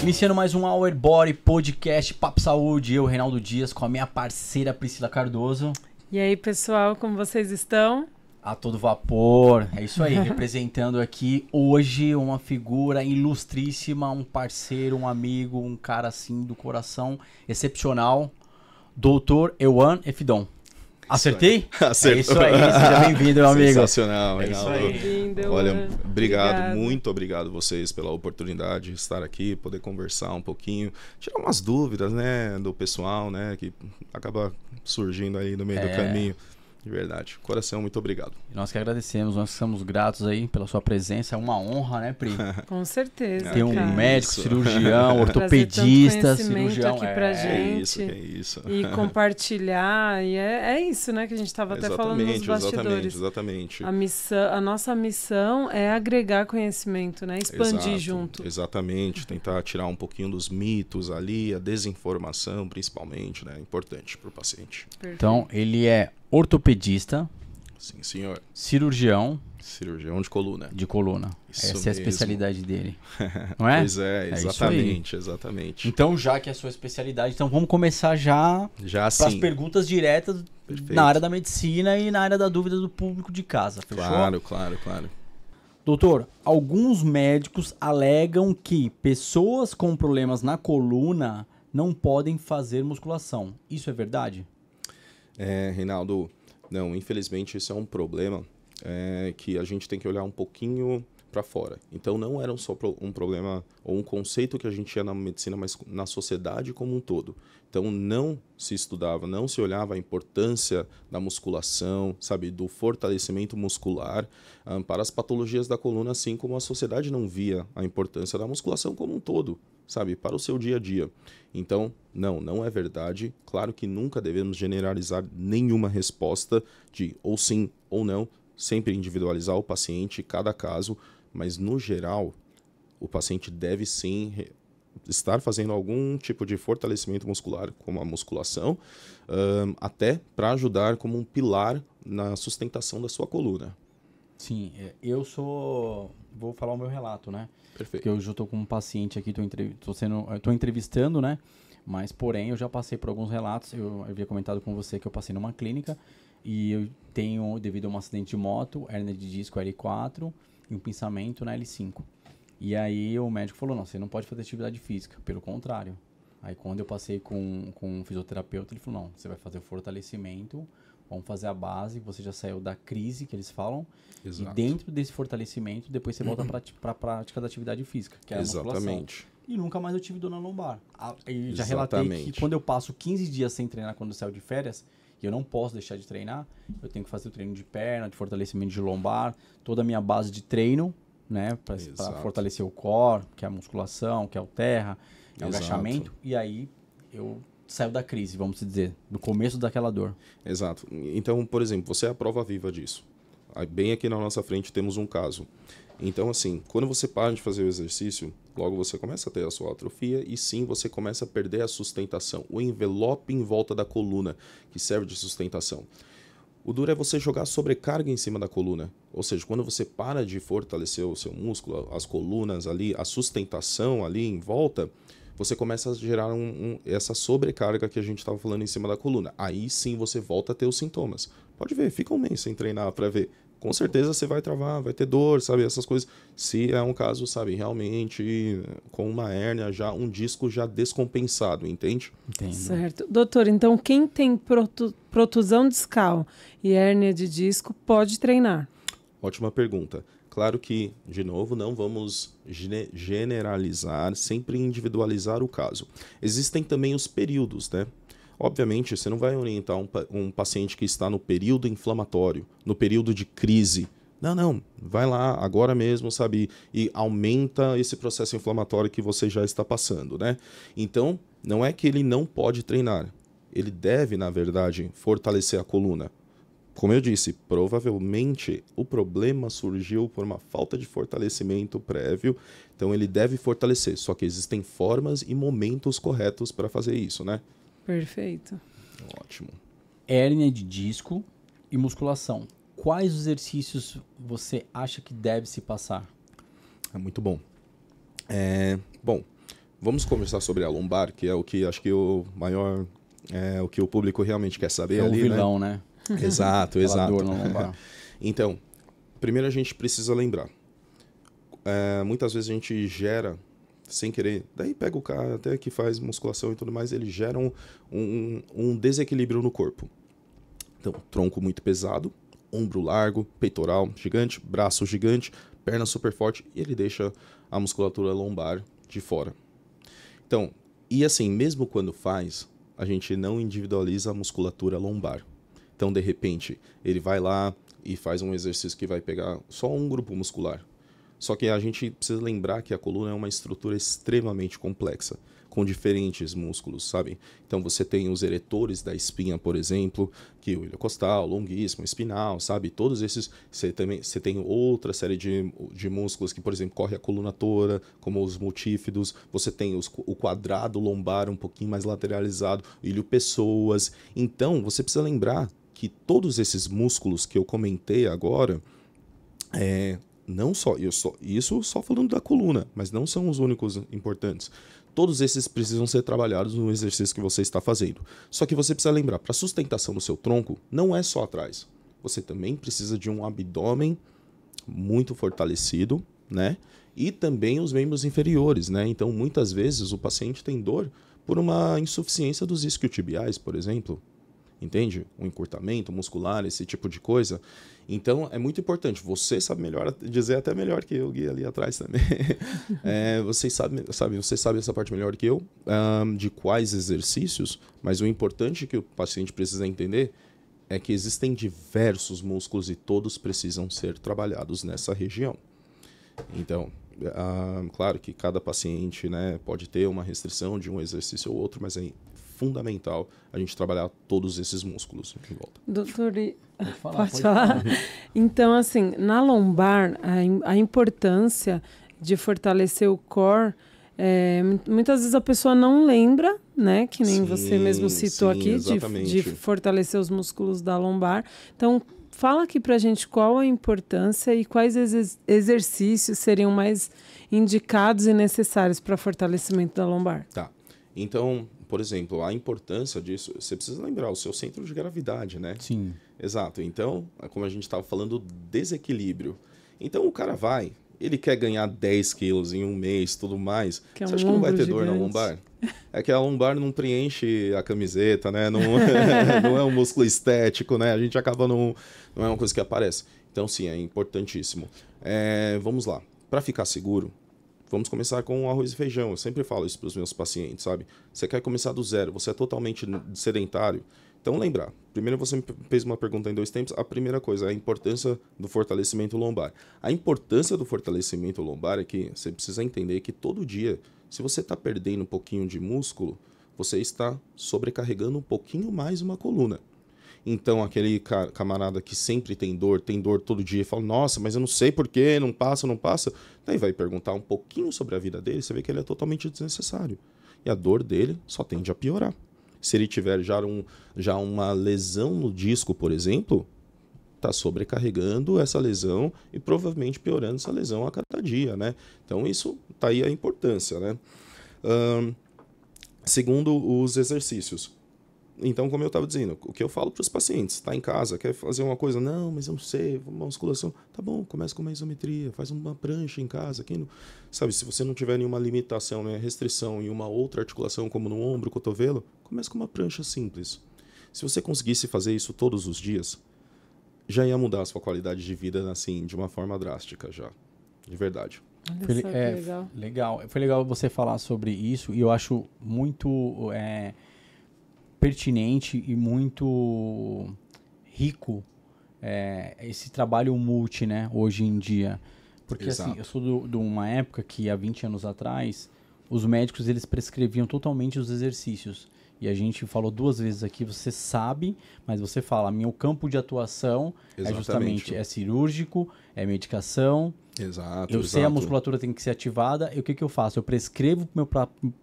Iniciando mais um Our Body Podcast Papo Saúde, eu, Reinaldo Dias, com a minha parceira Priscila Cardoso. E aí, pessoal, como vocês estão? A todo vapor, é isso aí, representando aqui hoje uma figura ilustríssima, um parceiro, um amigo, um cara assim do coração excepcional, Dr. Euan Efidon. Acertei? Acertou. É isso aí, seja bem-vindo, meu amigo. Sensacional, É isso Reinaldo. aí. Bem-vindo, Olha, obrigado. Muito obrigado vocês pela oportunidade de estar aqui, poder conversar um pouquinho, tirar umas dúvidas, né, do pessoal, né, que acaba surgindo aí no meio do caminho. De verdade. Coração, muito obrigado. Nós que agradecemos, nós somos gratos aí pela sua presença, é uma honra, né, Pri? Com certeza. Tem um cara. médico, Isso. cirurgião, Trazer ortopedista, tanto conhecimento cirurgião. aqui pra gente. Que é isso. E compartilhar, e é isso, né, que a gente estava até falando nos bastidores. Exatamente. A nossa missão é agregar conhecimento, né, expandir Exato, junto. Exatamente, tentar tirar um pouquinho dos mitos ali, a desinformação principalmente, né, importante para o paciente. Perfeito. Então, ele é ortopedista, Sim, senhor. cirurgião Cirurgião de coluna. de coluna. Isso Essa é a mesmo. especialidade dele. Não é? Pois é, isso exatamente, exatamente. Então, já que é a sua especialidade, então vamos começar já Já para as sim. perguntas diretas Perfeito. na área da medicina e na área da dúvida do público de casa. Fechou? Claro. Doutor, alguns médicos alegam que pessoas com problemas na coluna não podem fazer musculação. Isso é verdade? Reinaldo, não, infelizmente isso é um problema que a gente tem que olhar um pouquinho para fora. Então não era só um problema ou um conceito que a gente tinha na medicina, mas na sociedade como um todo. Então não se estudava, não se olhava a importância da musculação, sabe, do fortalecimento muscular para as patologias da coluna, assim como a sociedade não via a importância da musculação como um todo, sabe, para o seu dia a dia. Então, não é verdade. Claro que nunca devemos generalizar nenhuma resposta de ou sim ou não, sempre individualizar o paciente, cada caso, mas no geral, o paciente deve sim estar fazendo algum tipo de fortalecimento muscular, como a musculação, até para ajudar como um pilar na sustentação da sua coluna. Sim, vou falar o meu relato, né? Perfeito. Porque hoje eu estou com um paciente aqui, estou entrevistando, né? Mas, porém, eu já passei por alguns relatos. Eu havia comentado com você que eu passei numa clínica e eu tenho, devido a um acidente de moto, hérnia de disco L4 e um pinçamento na L5. E aí o médico falou, não, você não pode fazer atividade física, pelo contrário. Aí quando eu passei com um fisioterapeuta, ele falou, não, você vai fazer o fortalecimento, vamos fazer a base, você já saiu da crise, que eles falam, Exato. e dentro desse fortalecimento, depois você volta para a prática da atividade física, que é a musculação. Exatamente. E nunca mais eu tive dor na lombar. E já relatei Exatamente. que quando eu passo 15 dias sem treinar, quando eu saio de férias, e eu não posso deixar de treinar, eu tenho que fazer o treino de perna, de fortalecimento de lombar, toda a minha base de treino, né, para Exato. fortalecer o core, que é a musculação, que é o terra, é o Exato. agachamento, e aí eu saio da crise, vamos dizer, do começo daquela dor. Exato. Então, por exemplo, você é a prova viva disso. Bem aqui na nossa frente temos um caso. Então, assim, quando você para de fazer o exercício, logo você começa a ter a sua atrofia e sim, você começa a perder a sustentação, o envelope em volta da coluna, que serve de sustentação. O duro é você jogar sobrecarga em cima da coluna. Ou seja, quando você para de fortalecer o seu músculo, as colunas ali, a sustentação ali em volta, você começa a gerar essa sobrecarga que a gente estava falando em cima da coluna. Aí sim você volta a ter os sintomas. Pode ver, fica um mês sem treinar para ver. Com certeza você vai travar, vai ter dor, sabe, essas coisas. Se é um caso, sabe, realmente com uma hérnia, já um disco já descompensado, entende? Entendo. Certo. Doutor, então quem tem protusão discal e hérnia de disco pode treinar? Ótima pergunta. Claro que, de novo, não vamos generalizar, sempre individualizar o caso. Existem também os períodos, né? Obviamente, você não vai orientar um paciente que está no período inflamatório, no período de crise. Não, vai lá agora mesmo, sabe? E aumenta esse processo inflamatório que você já está passando, né? Então, não é que ele não pode treinar. Ele deve, na verdade, fortalecer a coluna. Como eu disse, provavelmente o problema surgiu por uma falta de fortalecimento prévio, então ele deve fortalecer. Só que existem formas e momentos corretos para fazer isso, né? Perfeito. Ótimo. Hérnia de disco e musculação. Quais exercícios você acha que deve se passar? É muito bom. Bom, Vamos conversar sobre a lombar, que é o que acho que o maior, o que o público realmente quer saber É o ali, vilão, né? Exato, Aquela exato. dor na lombar. Então, primeiro a gente precisa lembrar. Muitas vezes a gente gera, sem querer, daí pega o cara até que faz musculação e tudo mais, ele gera um desequilíbrio no corpo. Então, tronco muito pesado, ombro largo, peitoral gigante, braço gigante, perna super forte, e ele deixa a musculatura lombar de fora. Então, e assim, mesmo quando faz, a gente não individualiza a musculatura lombar. Então, de repente, ele vai lá e faz um exercício que vai pegar só um grupo muscular. Só que a gente precisa lembrar que a coluna é uma estrutura extremamente complexa, com diferentes músculos, sabe? Então você tem os eretores da espinha, por exemplo, que o ilhocostal, longuíssimo, espinal, sabe? Todos esses, você tem outra série de músculos que, por exemplo, corre a coluna toda, como os multífidos, você tem o quadrado lombar um pouquinho mais lateralizado, ilho-pessoas. Então você precisa lembrar que todos esses músculos que eu comentei agora, não só, isso só falando da coluna, mas não são os únicos importantes. Todos esses precisam ser trabalhados no exercício que você está fazendo. Só que você precisa lembrar, para a sustentação do seu tronco, não é só atrás. Você também precisa de um abdômen muito fortalecido, né? E também os membros inferiores, né? Então, muitas vezes, o paciente tem dor por uma insuficiência dos isquiotibiais, por exemplo. Entende? Um encurtamento muscular, esse tipo de coisa. Então, é muito importante. Você sabe melhor, dizer até melhor que eu, Gui, ali atrás também. Você sabe essa parte melhor que eu, de quais exercícios, mas o importante que o paciente precisa entender é que existem diversos músculos e todos precisam ser trabalhados nessa região. Então, claro que cada paciente, né, pode ter uma restrição de um exercício ou outro, mas é fundamental a gente trabalhar todos esses músculos em volta. Doutor, Pode falar. Então, assim, na lombar, a importância de fortalecer o core, muitas vezes a pessoa não lembra, né? Que nem você mesmo citou aqui, de fortalecer os músculos da lombar. Então, fala aqui pra gente qual a importância e quais exercícios seriam mais indicados e necessários para fortalecimento da lombar. Tá. Então, por exemplo, a importância disso, você precisa lembrar o seu centro de gravidade, né? Sim. Exato. Então, como a gente estava falando, desequilíbrio. Então, o cara ele quer ganhar 10 quilos em um mês, tudo mais. Você acha que não vai ter dor na lombar? É que a lombar não preenche a camiseta, né? Não, não é um músculo estético, né? A gente acaba não é uma coisa que aparece. Então, sim, é importantíssimo. Vamos lá. Para ficar seguro, vamos começar com arroz e feijão. Eu sempre falo isso para os meus pacientes, sabe? Você quer começar do zero, você é totalmente sedentário. Então, lembrar. Primeiro, você me fez uma pergunta em 2 tempos. A primeira coisa é a importância do fortalecimento lombar. A importância do fortalecimento lombar é que você precisa entender que todo dia, se você está perdendo um pouquinho de músculo, você está sobrecarregando um pouquinho mais uma coluna. Então, aquele camarada que sempre tem dor todo dia e fala, nossa, mas eu não sei por quê, não passa. Daí vai perguntar um pouquinho sobre a vida dele, você vê que ele é totalmente desnecessário. E a dor dele só tende a piorar. Se ele tiver já uma lesão no disco, por exemplo, está sobrecarregando essa lesão e provavelmente piorando essa lesão a cada dia, né? Então, isso está aí a importância, né? Segundo, os exercícios. Então, como eu estava dizendo, o que eu falo para os pacientes, está em casa, quer fazer uma coisa, não, mas eu não sei, uma musculação, tá bom, começa com uma isometria, faz uma prancha em casa, sabe, se você não tiver nenhuma limitação, né, restrição em uma outra articulação, como no ombro, cotovelo, começa com uma prancha simples. Se você conseguisse fazer isso todos os dias, já ia mudar a sua qualidade de vida, assim, de uma forma drástica, já, de verdade. Legal. Foi legal você falar sobre isso, e eu acho muito pertinente e muito rico esse trabalho multi, né, hoje em dia. Porque Exato. assim, eu sou de uma época que há 20 anos atrás, os médicos eles prescreviam totalmente os exercícios. E a gente falou 2 vezes aqui, você sabe, mas você fala, meu campo de atuação é justamente cirúrgico, é medicação. Exato. Eu sei a musculatura tem que ser ativada, e o que eu faço? Eu prescrevo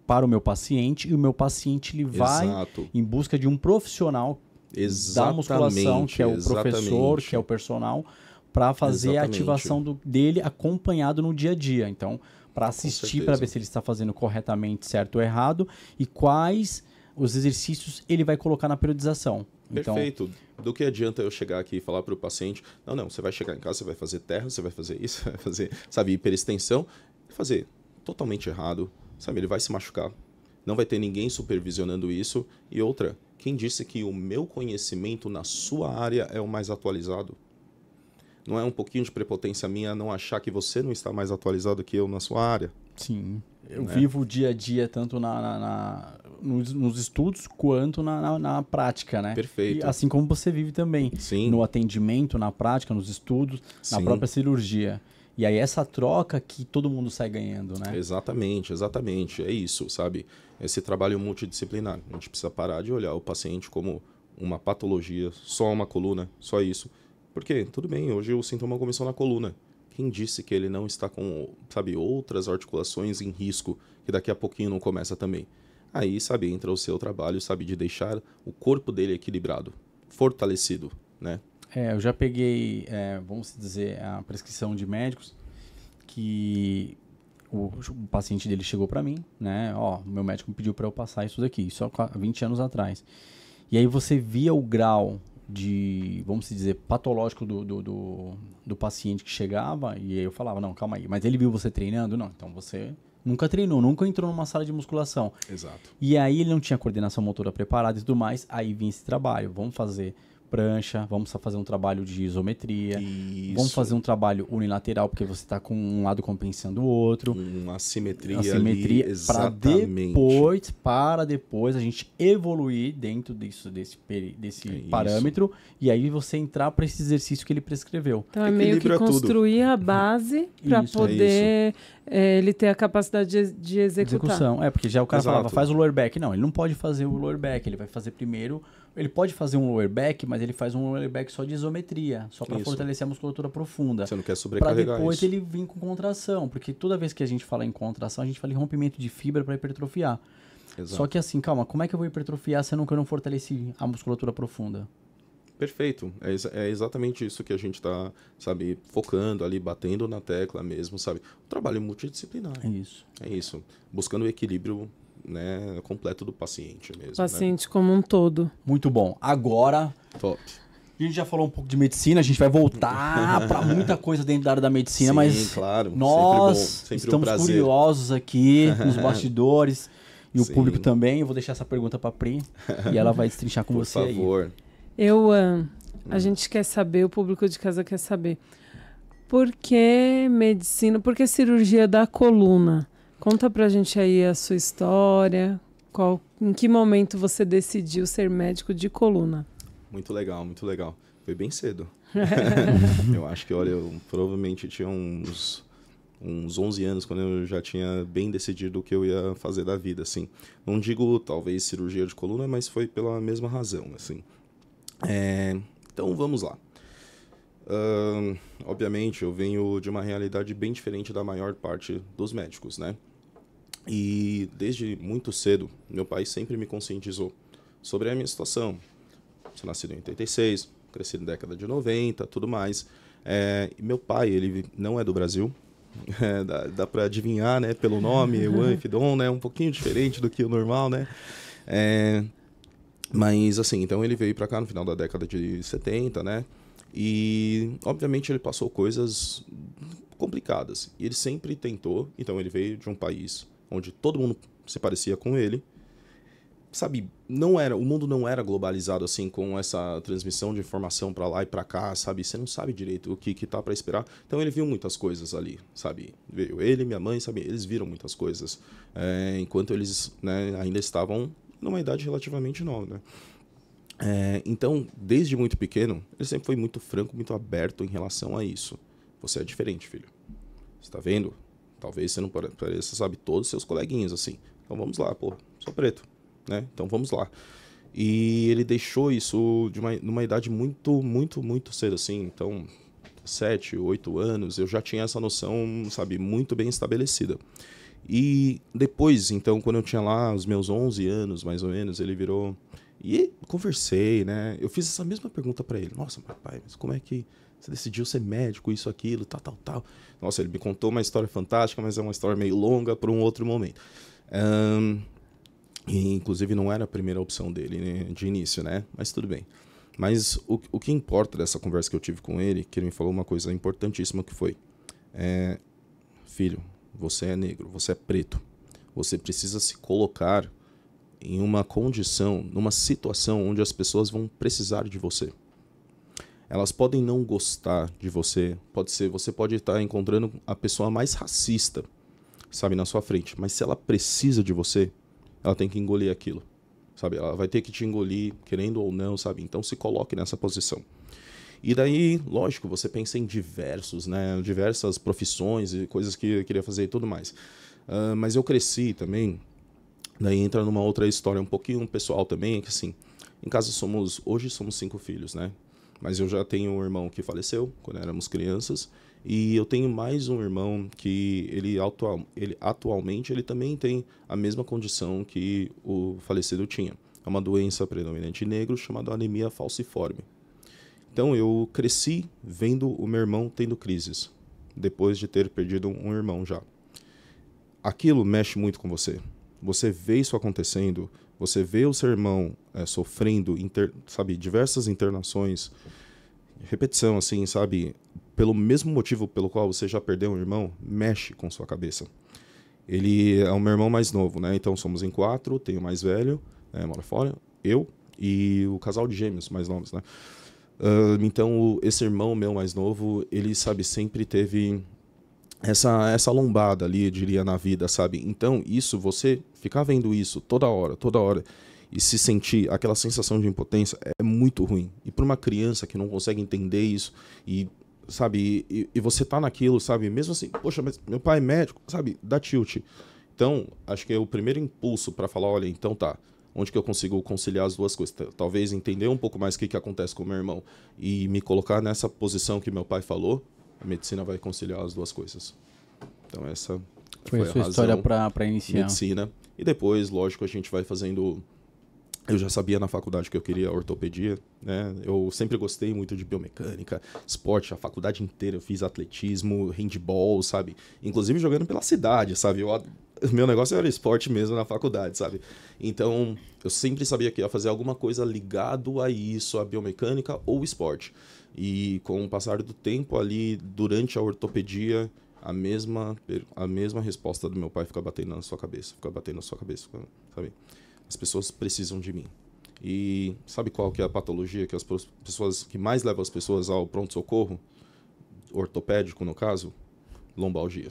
para o meu paciente, e o meu paciente ele vai em busca de um profissional da musculação, que é o professor, que é o personal, para fazer a ativação dele acompanhado no dia a dia. Então, para assistir, para ver se ele está fazendo corretamente, certo ou errado, e quais os exercícios ele vai colocar na periodização. Perfeito. Então, do que adianta eu chegar aqui e falar para o paciente, não, você vai chegar em casa, você vai fazer terra, você vai fazer isso, vai fazer, sabe, hiperextensão, fazer totalmente errado, sabe, ele vai se machucar. Não vai ter ninguém supervisionando isso. E outra, quem disse que o meu conhecimento na sua área é o mais atualizado? Não é um pouquinho de prepotência minha não achar que você não está mais atualizado que eu na sua área? Sim. Eu vivo o dia a dia tanto nos estudos quanto na prática, né? Perfeito. E assim como você vive também. Sim. No atendimento, na prática, nos estudos, na própria cirurgia. E aí essa troca que todo mundo sai ganhando, né? Exatamente, exatamente. É isso, sabe? Esse trabalho multidisciplinar. A gente precisa parar de olhar o paciente como uma patologia, só uma coluna, só isso. Porque, tudo bem, hoje o sintoma começou na coluna. Quem disse que ele não está com, sabe, outras articulações em risco, que daqui a pouquinho não começa também? Aí, sabe, entra o seu trabalho, sabe, de deixar o corpo dele equilibrado, fortalecido, né? Eu já peguei, vamos dizer, a prescrição de médicos que o paciente dele chegou para mim, né? Meu médico me pediu para eu passar isso daqui, só 20 anos atrás. E aí você via o grau de, vamos dizer, patológico do paciente que chegava, e aí eu falava, não, calma aí, mas ele viu você treinando? Não, então você nunca treinou, nunca entrou numa sala de musculação. Exato. E aí ele não tinha coordenação motora preparada e tudo mais, aí vinha esse trabalho, vamos fazer prancha, vamos fazer um trabalho de isometria, vamos fazer um trabalho unilateral, porque você está com um lado compensando o outro. Uma assimetria para depois a gente evoluir dentro desse parâmetro, e aí você entrar para esse exercício que ele prescreveu. Então é meio que construir a base para poder ele ter a capacidade de execução. Porque já o cara falava, faz o lower back. Não, ele não pode fazer o lower back, ele vai fazer primeiro. Ele pode fazer um lower back, mas ele faz um lower back só de isometria, só para fortalecer a musculatura profunda. Você não quer sobrecarregar para depois isso. ele vir com contração, porque toda vez que a gente fala em contração, a gente fala em rompimento de fibra para hipertrofiar. Exato. Só que assim, calma, como é que eu vou hipertrofiar se eu não fortaleci a musculatura profunda? Perfeito. É exatamente isso que a gente está, sabe, focando ali, batendo na tecla mesmo, sabe? Um trabalho multidisciplinar. É isso. É isso. Buscando o equilíbrio, né, completo do paciente mesmo. Paciente como um todo. Muito bom. Agora, top. A gente já falou um pouco de medicina, a gente vai voltar para muita coisa dentro da área da medicina, Sim, mas claro. nós sempre estamos um curiosos aqui nos bastidores e o público também. Eu vou deixar essa pergunta para a Pri e ela vai destrinchar com você aí. Por favor. A gente quer saber, o público de casa quer saber, por que medicina, por que cirurgia da coluna? Conta pra gente aí a sua história, em que momento você decidiu ser médico de coluna? Muito legal, muito legal. Foi bem cedo. Eu acho que, olha, eu provavelmente tinha uns 11 anos quando eu já tinha bem decidido o que eu ia fazer da vida, assim. Não digo, talvez, cirurgia de coluna, mas foi pela mesma razão, assim. Então, vamos lá. Obviamente, eu venho de uma realidade bem diferente da maior parte dos médicos, né? E desde muito cedo, meu pai sempre me conscientizou sobre a minha situação. Sou nascido em 86, cresci na década de 90, tudo mais. E meu pai, ele não é do Brasil. Dá para adivinhar, né? Pelo nome, Ewan Fidon, né? Um pouquinho diferente do que o normal, né? Mas, assim, então ele veio para cá no final da década de 70, né? E, obviamente, ele passou coisas complicadas. E ele sempre tentou. Então, ele veio de um país onde todo mundo se parecia com ele. Sabe, o mundo não era globalizado assim, com essa transmissão de informação para lá e para cá, sabe? Você não sabe direito o que tá para esperar. Então, ele viu muitas coisas ali, sabe? Veio ele, minha mãe, sabe? Eles viram muitas coisas. Enquanto eles, né, ainda estavam numa idade relativamente nova, né? Então, desde muito pequeno, ele sempre foi muito franco, muito aberto em relação a isso. Você é diferente, filho. Você tá vendo? Talvez você não pareça, sabe, todos os seus coleguinhas, assim. Então vamos lá, pô, sou preto, né? Então vamos lá. E ele deixou isso numa idade muito, muito, muito cedo, assim. Então, 7, 8 anos, eu já tinha essa noção, sabe, muito bem estabelecida. E depois, então, quando eu tinha lá os meus 11 anos, mais ou menos, ele virou E conversei, né? Eu fiz essa mesma pergunta para ele. Nossa, papai, mas como é que você decidiu ser médico, isso, aquilo, tal. Nossa, ele me contou uma história fantástica, mas é uma história meio longa para um outro momento. E, inclusive, não era a primeira opção dele, né, de início, né? Mas tudo bem. Mas o que importa dessa conversa que eu tive com ele, que ele me falou uma coisa importantíssima que foi... filho, você é negro, você é preto. Você precisa se colocar em uma condição, numa situação onde as pessoas vão precisar de você. Elas podem não gostar de você, você pode estar encontrando a pessoa mais racista, sabe, na sua frente, mas se ela precisa de você, ela tem que engolir aquilo, sabe, ela vai ter que te engolir, querendo ou não, sabe, então se coloque nessa posição. E daí, lógico, você pensa em diversas profissões e coisas que eu queria fazer e tudo mais. Mas eu cresci também, daí entra numa outra história um pouquinho pessoal também, que assim, em casa hoje somos 5 filhos, né? Mas eu já tenho um irmão que faleceu quando éramos crianças, e eu tenho mais um irmão que atualmente ele também tem a mesma condição que o falecido tinha. É uma doença predominante em negro chamada anemia falciforme. Então eu cresci vendo o meu irmão tendo crises, depois de ter perdido um irmão já. Aquilo mexe muito com você. Você vê isso acontecendo, você vê o seu irmão sofrendo, diversas internações, repetição, assim, sabe? Pelo mesmo motivo pelo qual você já perdeu um irmão, mexe com sua cabeça. Ele é o meu irmão mais novo, né? Então somos em 4, tenho o mais velho, mora fora, eu e o casal de gêmeos mais novos, né? Então esse irmão meu mais novo, ele, sabe, sempre teve essa lombada ali, eu diria, na vida, sabe? Então isso, você ficar vendo isso toda hora, e se sentir aquela sensação de impotência é muito ruim. E para uma criança que não consegue entender isso, e, sabe, e você tá naquilo, sabe? Mesmo assim, poxa, mas meu pai é médico, sabe? Dá tilt. Então, acho que é o primeiro impulso para falar, olha, então tá, onde que eu consigo conciliar as duas coisas? Talvez entender um pouco mais o que acontece com o meu irmão e me colocar nessa posição que meu pai falou, a medicina vai conciliar as duas coisas. Então essa foi a sua história para iniciar. Medicina. E depois, lógico, a gente vai fazendo... Eu já sabia na faculdade que eu queria ortopedia, né? Eu sempre gostei muito de biomecânica, esporte, a faculdade inteira eu fiz atletismo, handball, sabe? Inclusive jogando pela cidade, sabe? Meu negócio era esporte mesmo na faculdade, sabe? Então, eu sempre sabia que ia fazer alguma coisa ligado a isso, a biomecânica ou esporte. E com o passar do tempo ali, durante a ortopedia, a mesma resposta do meu pai fica batendo na sua cabeça, sabe? As pessoas precisam de mim. E sabe qual que é a patologia que as pessoas que mais levam as pessoas ao pronto-socorro? Ortopédico, no caso? Lombalgia.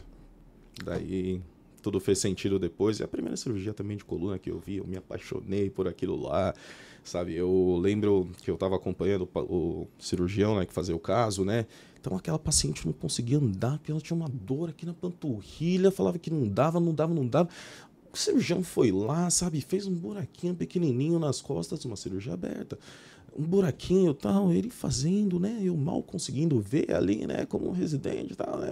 Daí tudo fez sentido depois. E a primeira cirurgia também de coluna que eu vi, eu me apaixonei por aquilo lá, sabe? Eu lembro que eu estava acompanhando o cirurgião, né, que fazia o caso, né? Então aquela paciente não conseguia andar, porque ela tinha uma dor aqui na panturrilha, falava que não dava. O cirurgião foi lá, sabe, fez um buraquinho pequenininho nas costas, uma cirurgia aberta. Um buraquinho e tal, ele fazendo, né, eu mal conseguindo ver ali, né, como um residente e tal, né,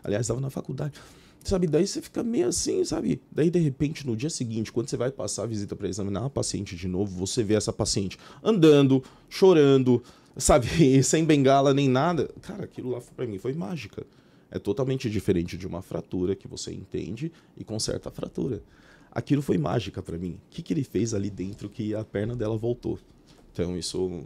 aliás, estava na faculdade. Sabe, daí você fica meio assim, sabe? Daí, de repente, no dia seguinte, quando você vai passar a visita para examinar a paciente de novo, você vê essa paciente andando, chorando, sabe, sem bengala nem nada. Cara, aquilo lá para mim foi mágica. É totalmente diferente de uma fratura que você entende e conserta a fratura. Aquilo foi mágica para mim. O que ele fez ali dentro que a perna dela voltou? Então, isso...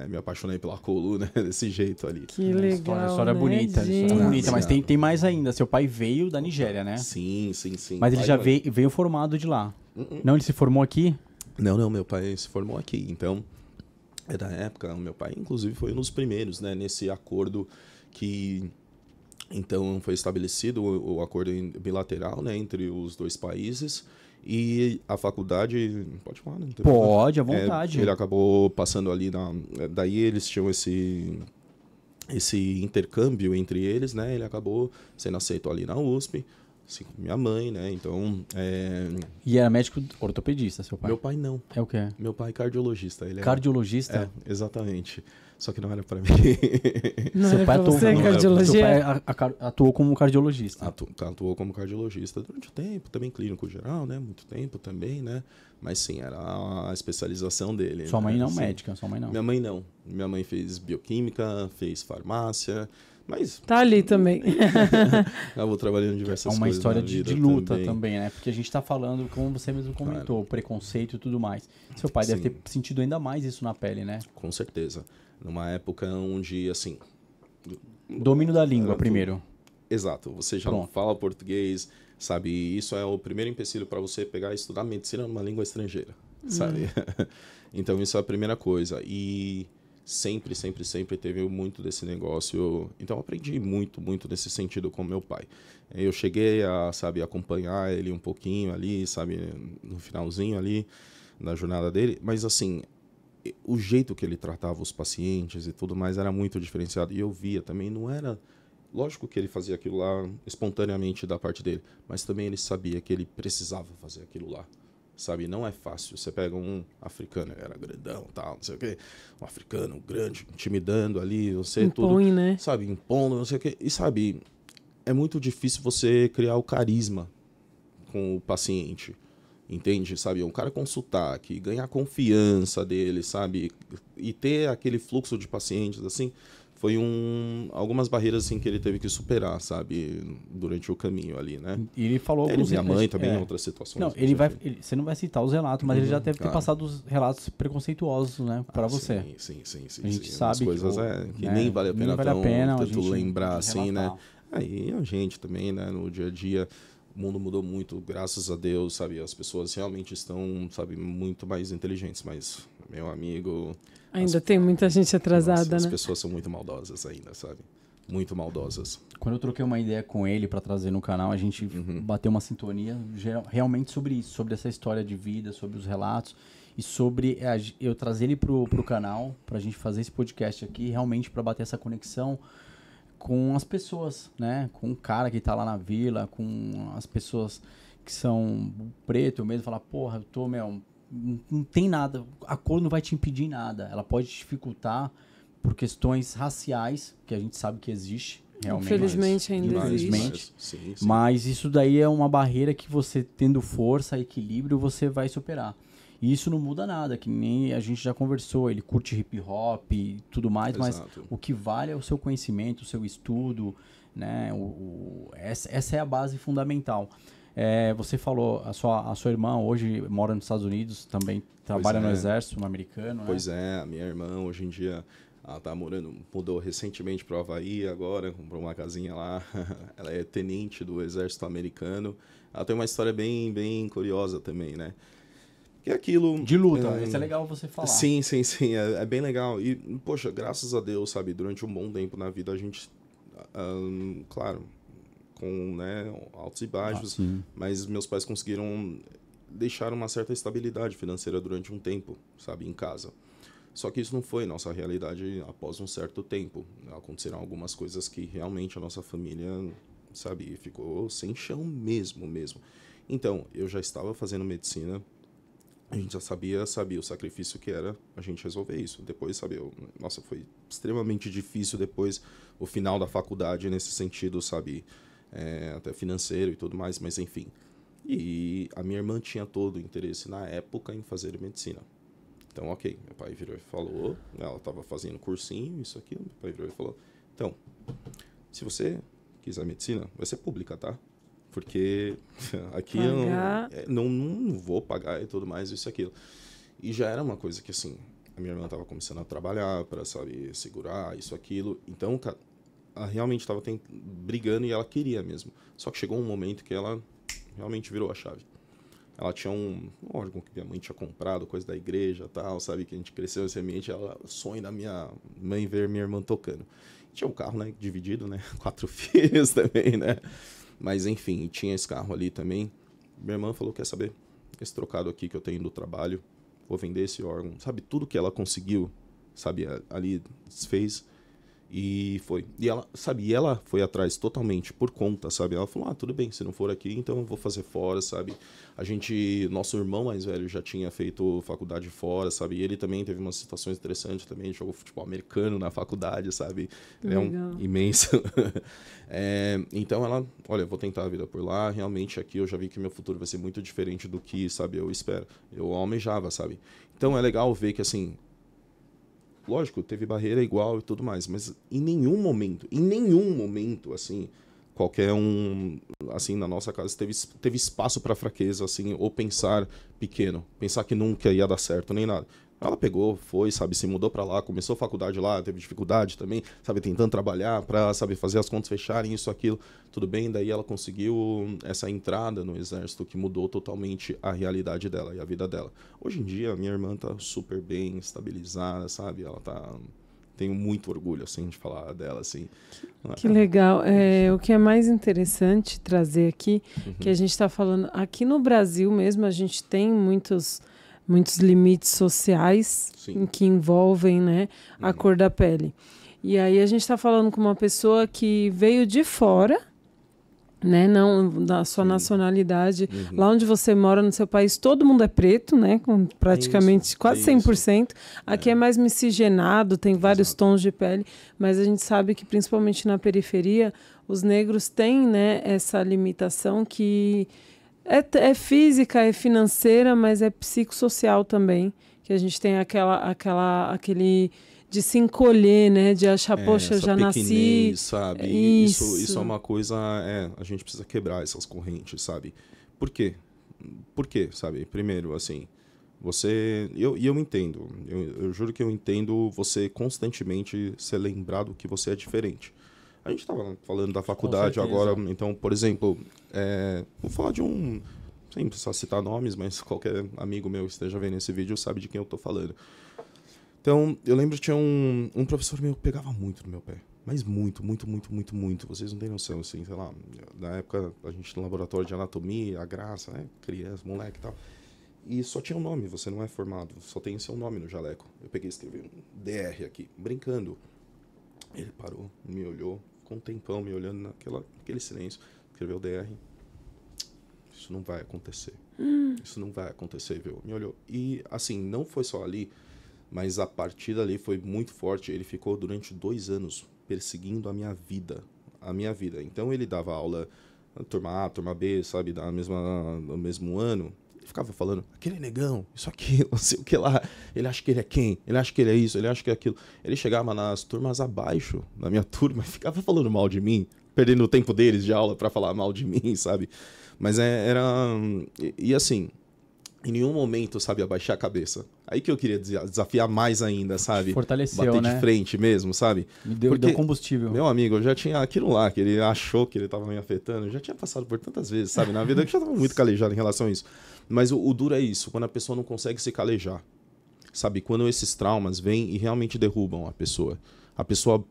me apaixonei pela coluna desse jeito ali. Que legal, história né, bonita. História bonita, mas tem mais ainda. Seu pai veio da Nigéria, né? Sim. Mas ele já veio formado de lá. Não, ele se formou aqui? Não, meu pai se formou aqui. Então, da época, o meu pai, inclusive, foi um dos primeiros, né, nesse acordo que... Então, foi estabelecido o acordo bilateral, né, entre os dois países. E a faculdade... Pode falar, né? Pode, à vontade. Ele acabou passando ali daí eles tinham esse intercâmbio entre eles, né? Ele acabou sendo aceito ali na USP, assim como minha mãe, né? Então... E era médico ortopedista, seu pai? Meu pai não. É o quê? Meu pai é cardiologista. Ele cardiologista? Exatamente. Só que não era pra mim. Não era pra você, cardiologia? Seu pai atuou como cardiologista? Atuou como cardiologista durante o tempo, também clínico geral, né? Muito tempo também, né? Mas sim, era a especialização dele. Sua mãe né? não, Assim, médica, sua mãe não. Minha mãe não. Minha mãe fez bioquímica, fez farmácia, mas... Tá ali também. Acabou trabalhando em diversas É coisas uma história na de vida luta também, né? Porque a gente tá falando, como você mesmo comentou, Claro. preconceito e tudo mais. Seu pai deve Sim. ter sentido ainda mais isso na pele, né? Com certeza. Numa época onde, assim... Domínio da língua Era primeiro. Exato. Você já não Pronto. fala português, sabe? Isso é o primeiro empecilho para você pegar e estudar medicina numa língua estrangeira, sabe? Então, isso é a primeira coisa. E sempre, sempre, sempre teve muito desse negócio. Então, eu aprendi muito, muito nesse sentido com meu pai. Eu cheguei a, sabe, acompanhar ele um pouquinho ali, sabe? No finalzinho ali da jornada dele. Mas, assim, o jeito que ele tratava os pacientes e tudo mais era muito diferenciado. E eu via também, não era... Lógico que ele fazia aquilo lá espontaneamente da parte dele, mas também ele sabia que ele precisava fazer aquilo lá, sabe? Não é fácil. Você pega um africano, ele era grandão, tal, não sei o quê, um africano grande, intimidando ali, você Impõe, tudo, né? sabe? Impondo, não sei o quê. E sabe, é muito difícil você criar o carisma com o paciente, entende? Sabe? Um cara com sotaque, ganhar a confiança dele, sabe? E ter aquele fluxo de pacientes, assim... Foi algumas barreiras assim, que ele teve que superar, sabe? Durante o caminho ali, né? E ele falou Ele, alguns... minha mãe também, em outras situações. Não, você não vai citar os relatos, mas ele já deve ter passado os relatos preconceituosos, né? Pra você. Sim. A gente Umas sabe coisas que nem vale a pena a tanto gente lembrar assim, né? relatar. Aí a gente também, né? No dia a dia, o mundo mudou muito, graças a Deus, sabe? As pessoas realmente estão, sabe, muito mais inteligentes, mas, meu amigo... Ainda tem muita gente atrasada, Nossa, né? As pessoas são muito maldosas ainda, sabe? Muito maldosas. Quando eu troquei uma ideia com ele pra trazer no canal, a gente bateu uma sintonia realmente sobre isso, sobre essa história de vida, sobre os relatos e sobre eu trazer ele pro canal pra gente fazer esse podcast aqui, realmente pra bater essa conexão com as pessoas, né? Com o cara que tá lá na vila, com as pessoas que são preto mesmo, falar, porra, eu tô, não tem nada, a cor não vai te impedir nada, ela pode dificultar por questões raciais, que a gente sabe que existe, realmente. Infelizmente ainda existe. Sim. Mas isso daí é uma barreira que você, tendo força, equilíbrio, você vai superar. E isso não muda nada, que nem a gente já conversou, ele curte hip hop e tudo mais, Exato. mas o que vale é o seu conhecimento, o seu estudo, né? Essa é a base fundamental. Você falou, a sua irmã hoje mora nos Estados Unidos, também trabalha no exército americano, Pois é, a minha irmã hoje em dia, ela tá mudou recentemente para o Havaí agora, comprou uma casinha lá, ela é tenente do exército americano, ela tem uma história bem, bem curiosa também, né? Que é aquilo... De luta, isso é legal você falar. Sim, é bem legal. E, poxa, graças a Deus, sabe, durante um bom tempo na vida a gente, claro... com, né, altos e baixos, mas meus pais conseguiram deixar uma certa estabilidade financeira durante um tempo, sabe, em casa. Só que isso não foi nossa realidade após um certo tempo. Aconteceram algumas coisas que realmente a nossa família, sabe, ficou sem chão mesmo. Então, eu já estava fazendo medicina, a gente já sabia o sacrifício que era a gente resolver isso. Depois, sabe, nossa, foi extremamente difícil depois o final da faculdade nesse sentido, sabe, até financeiro e tudo mais, mas enfim. E a minha irmã tinha todo o interesse na época em fazer medicina. Então, ok, meu pai virou e falou, ela estava fazendo cursinho, isso aqui, meu pai virou e falou, então, se você quiser medicina, vai ser pública, tá? Porque aqui eu não vou pagar e tudo mais, isso e aquilo. E já era uma coisa que, assim, a minha irmã estava começando a trabalhar para, sabe, segurar isso, aquilo. Então, ela realmente estava brigando e ela queria mesmo. Só que chegou um momento que ela realmente virou a chave. Ela tinha um órgão que minha mãe tinha comprado, coisa da igreja e tal, sabe? Que a gente cresceu nesse ambiente. Sonho da minha mãe ver minha irmã tocando. Tinha um carro, né? Dividido, né? 4 filhos também, né? Mas, enfim, tinha esse carro ali também. Minha irmã falou, quer saber? Esse trocado aqui que eu tenho do trabalho, vou vender esse órgão. Sabe? Tudo que ela conseguiu, sabe? Ali fez. E foi. E ela, sabe, e ela foi atrás totalmente por conta, sabe? Ela falou, tudo bem, se não for aqui, então eu vou fazer fora, sabe? Nosso irmão mais velho já tinha feito faculdade fora, sabe? E ele também teve umas situações interessantes também, jogou futebol americano na faculdade, sabe? Ele é imenso. Então ela, olha, eu vou tentar a vida por lá, realmente aqui eu já vi que meu futuro vai ser muito diferente do que, sabe, eu espero. Eu almejava, sabe? Então é legal ver que, assim, lógico, teve barreira igual e tudo mais, mas em nenhum momento, assim, qualquer um, assim, na nossa casa teve espaço para fraqueza, assim, ou pensar pequeno, pensar que nunca ia dar certo, nem nada. Ela pegou, foi, sabe, se mudou para lá, começou a faculdade lá, teve dificuldade também, sabe, tentando trabalhar para, sabe, fazer as contas fecharem, isso, aquilo, tudo bem, daí ela conseguiu essa entrada no exército que mudou totalmente a realidade dela e a vida dela. Hoje em dia, minha irmã tá super bem, estabilizada, sabe, ela tá... Tenho muito orgulho, assim, de falar dela, assim. Que legal. O que é mais interessante trazer aqui, que a gente está falando, aqui no Brasil mesmo, a gente tem muitos limites sociais que envolvem, né, a cor da pele. E aí a gente está falando com uma pessoa que veio de fora, né, não da sua nacionalidade. Lá onde você mora, no seu país, todo mundo é preto, né, com praticamente quase 100%. Aqui é mais miscigenado, tem vários tons de pele, mas a gente sabe que principalmente na periferia, os negros têm, né, essa limitação que é física, é financeira, mas é psicossocial também, que a gente tem aquele de se encolher, né, de achar, poxa, eu já nasci, sabe? Isso é uma coisa, a gente precisa quebrar essas correntes, sabe? Por quê? Por quê, sabe? Primeiro, assim, eu entendo, eu juro que eu entendo você constantemente ser lembrado que você é diferente. A gente estava falando da faculdade agora, então, por exemplo, vou falar de sem precisar citar nomes, mas qualquer amigo meu que esteja vendo esse vídeo sabe de quem eu estou falando. Então, eu lembro que tinha um professor meu que pegava muito no meu pé. Mas muito. Vocês não têm noção, assim, sei lá. Na época, a gente no laboratório de anatomia, a graça, né? Criança, moleque e tal. E só tinha um nome, você não é formado. Só tem seu nome no jaleco. Eu peguei e escrevi um DR aqui, brincando. Ele parou, me olhou, ficou um tempão me olhando naquele silêncio. Escreveu DR. Isso não vai acontecer. Isso não vai acontecer, viu? Me olhou. E, assim, não foi só ali, mas a partir dali foi muito forte. Ele ficou durante 2 anos perseguindo a minha vida. Então, ele dava aula turma A, turma B, sabe, no mesmo ano. Ele ficava falando, aquele negão, isso aqui, não sei o que lá. Ele acha que ele é quem? Ele acha que ele é isso, ele acha que é aquilo. Ele chegava nas turmas abaixo da minha turma e ficava falando mal de mim, perdendo o tempo deles de aula para falar mal de mim, sabe? Mas era... E assim, em nenhum momento, sabe, abaixar a cabeça. Aí que eu queria desafiar mais ainda, sabe? Fortaleceu, bater de frente mesmo, sabe? Deu combustível. Meu amigo, eu já tinha aquilo lá, que ele achou que ele estava me afetando, eu já tinha passado por tantas vezes, sabe? Na vida eu já estava muito calejado em relação a isso. Mas o duro é isso, quando a pessoa não consegue se calejar, sabe? Quando esses traumas vêm e realmente derrubam a pessoa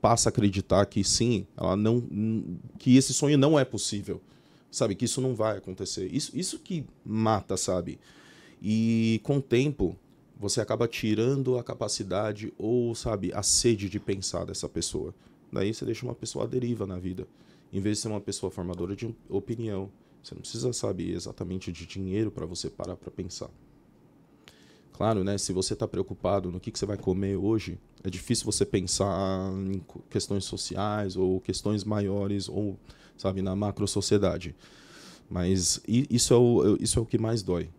passa a acreditar que sim, que esse sonho não é possível, sabe? Que isso não vai acontecer. Isso que mata, sabe? E com o tempo, você acaba tirando a capacidade ou, sabe, a sede de pensar dessa pessoa. Daí você deixa uma pessoa à deriva na vida. Em vez de ser uma pessoa formadora de opinião. Você não precisa, sabe, exatamente de dinheiro para você parar para pensar. Claro, né? Se você está preocupado no que você vai comer hoje, é difícil você pensar em questões sociais ou questões maiores ou, sabe, na macro-sociedade. Mas isso é o que mais dói.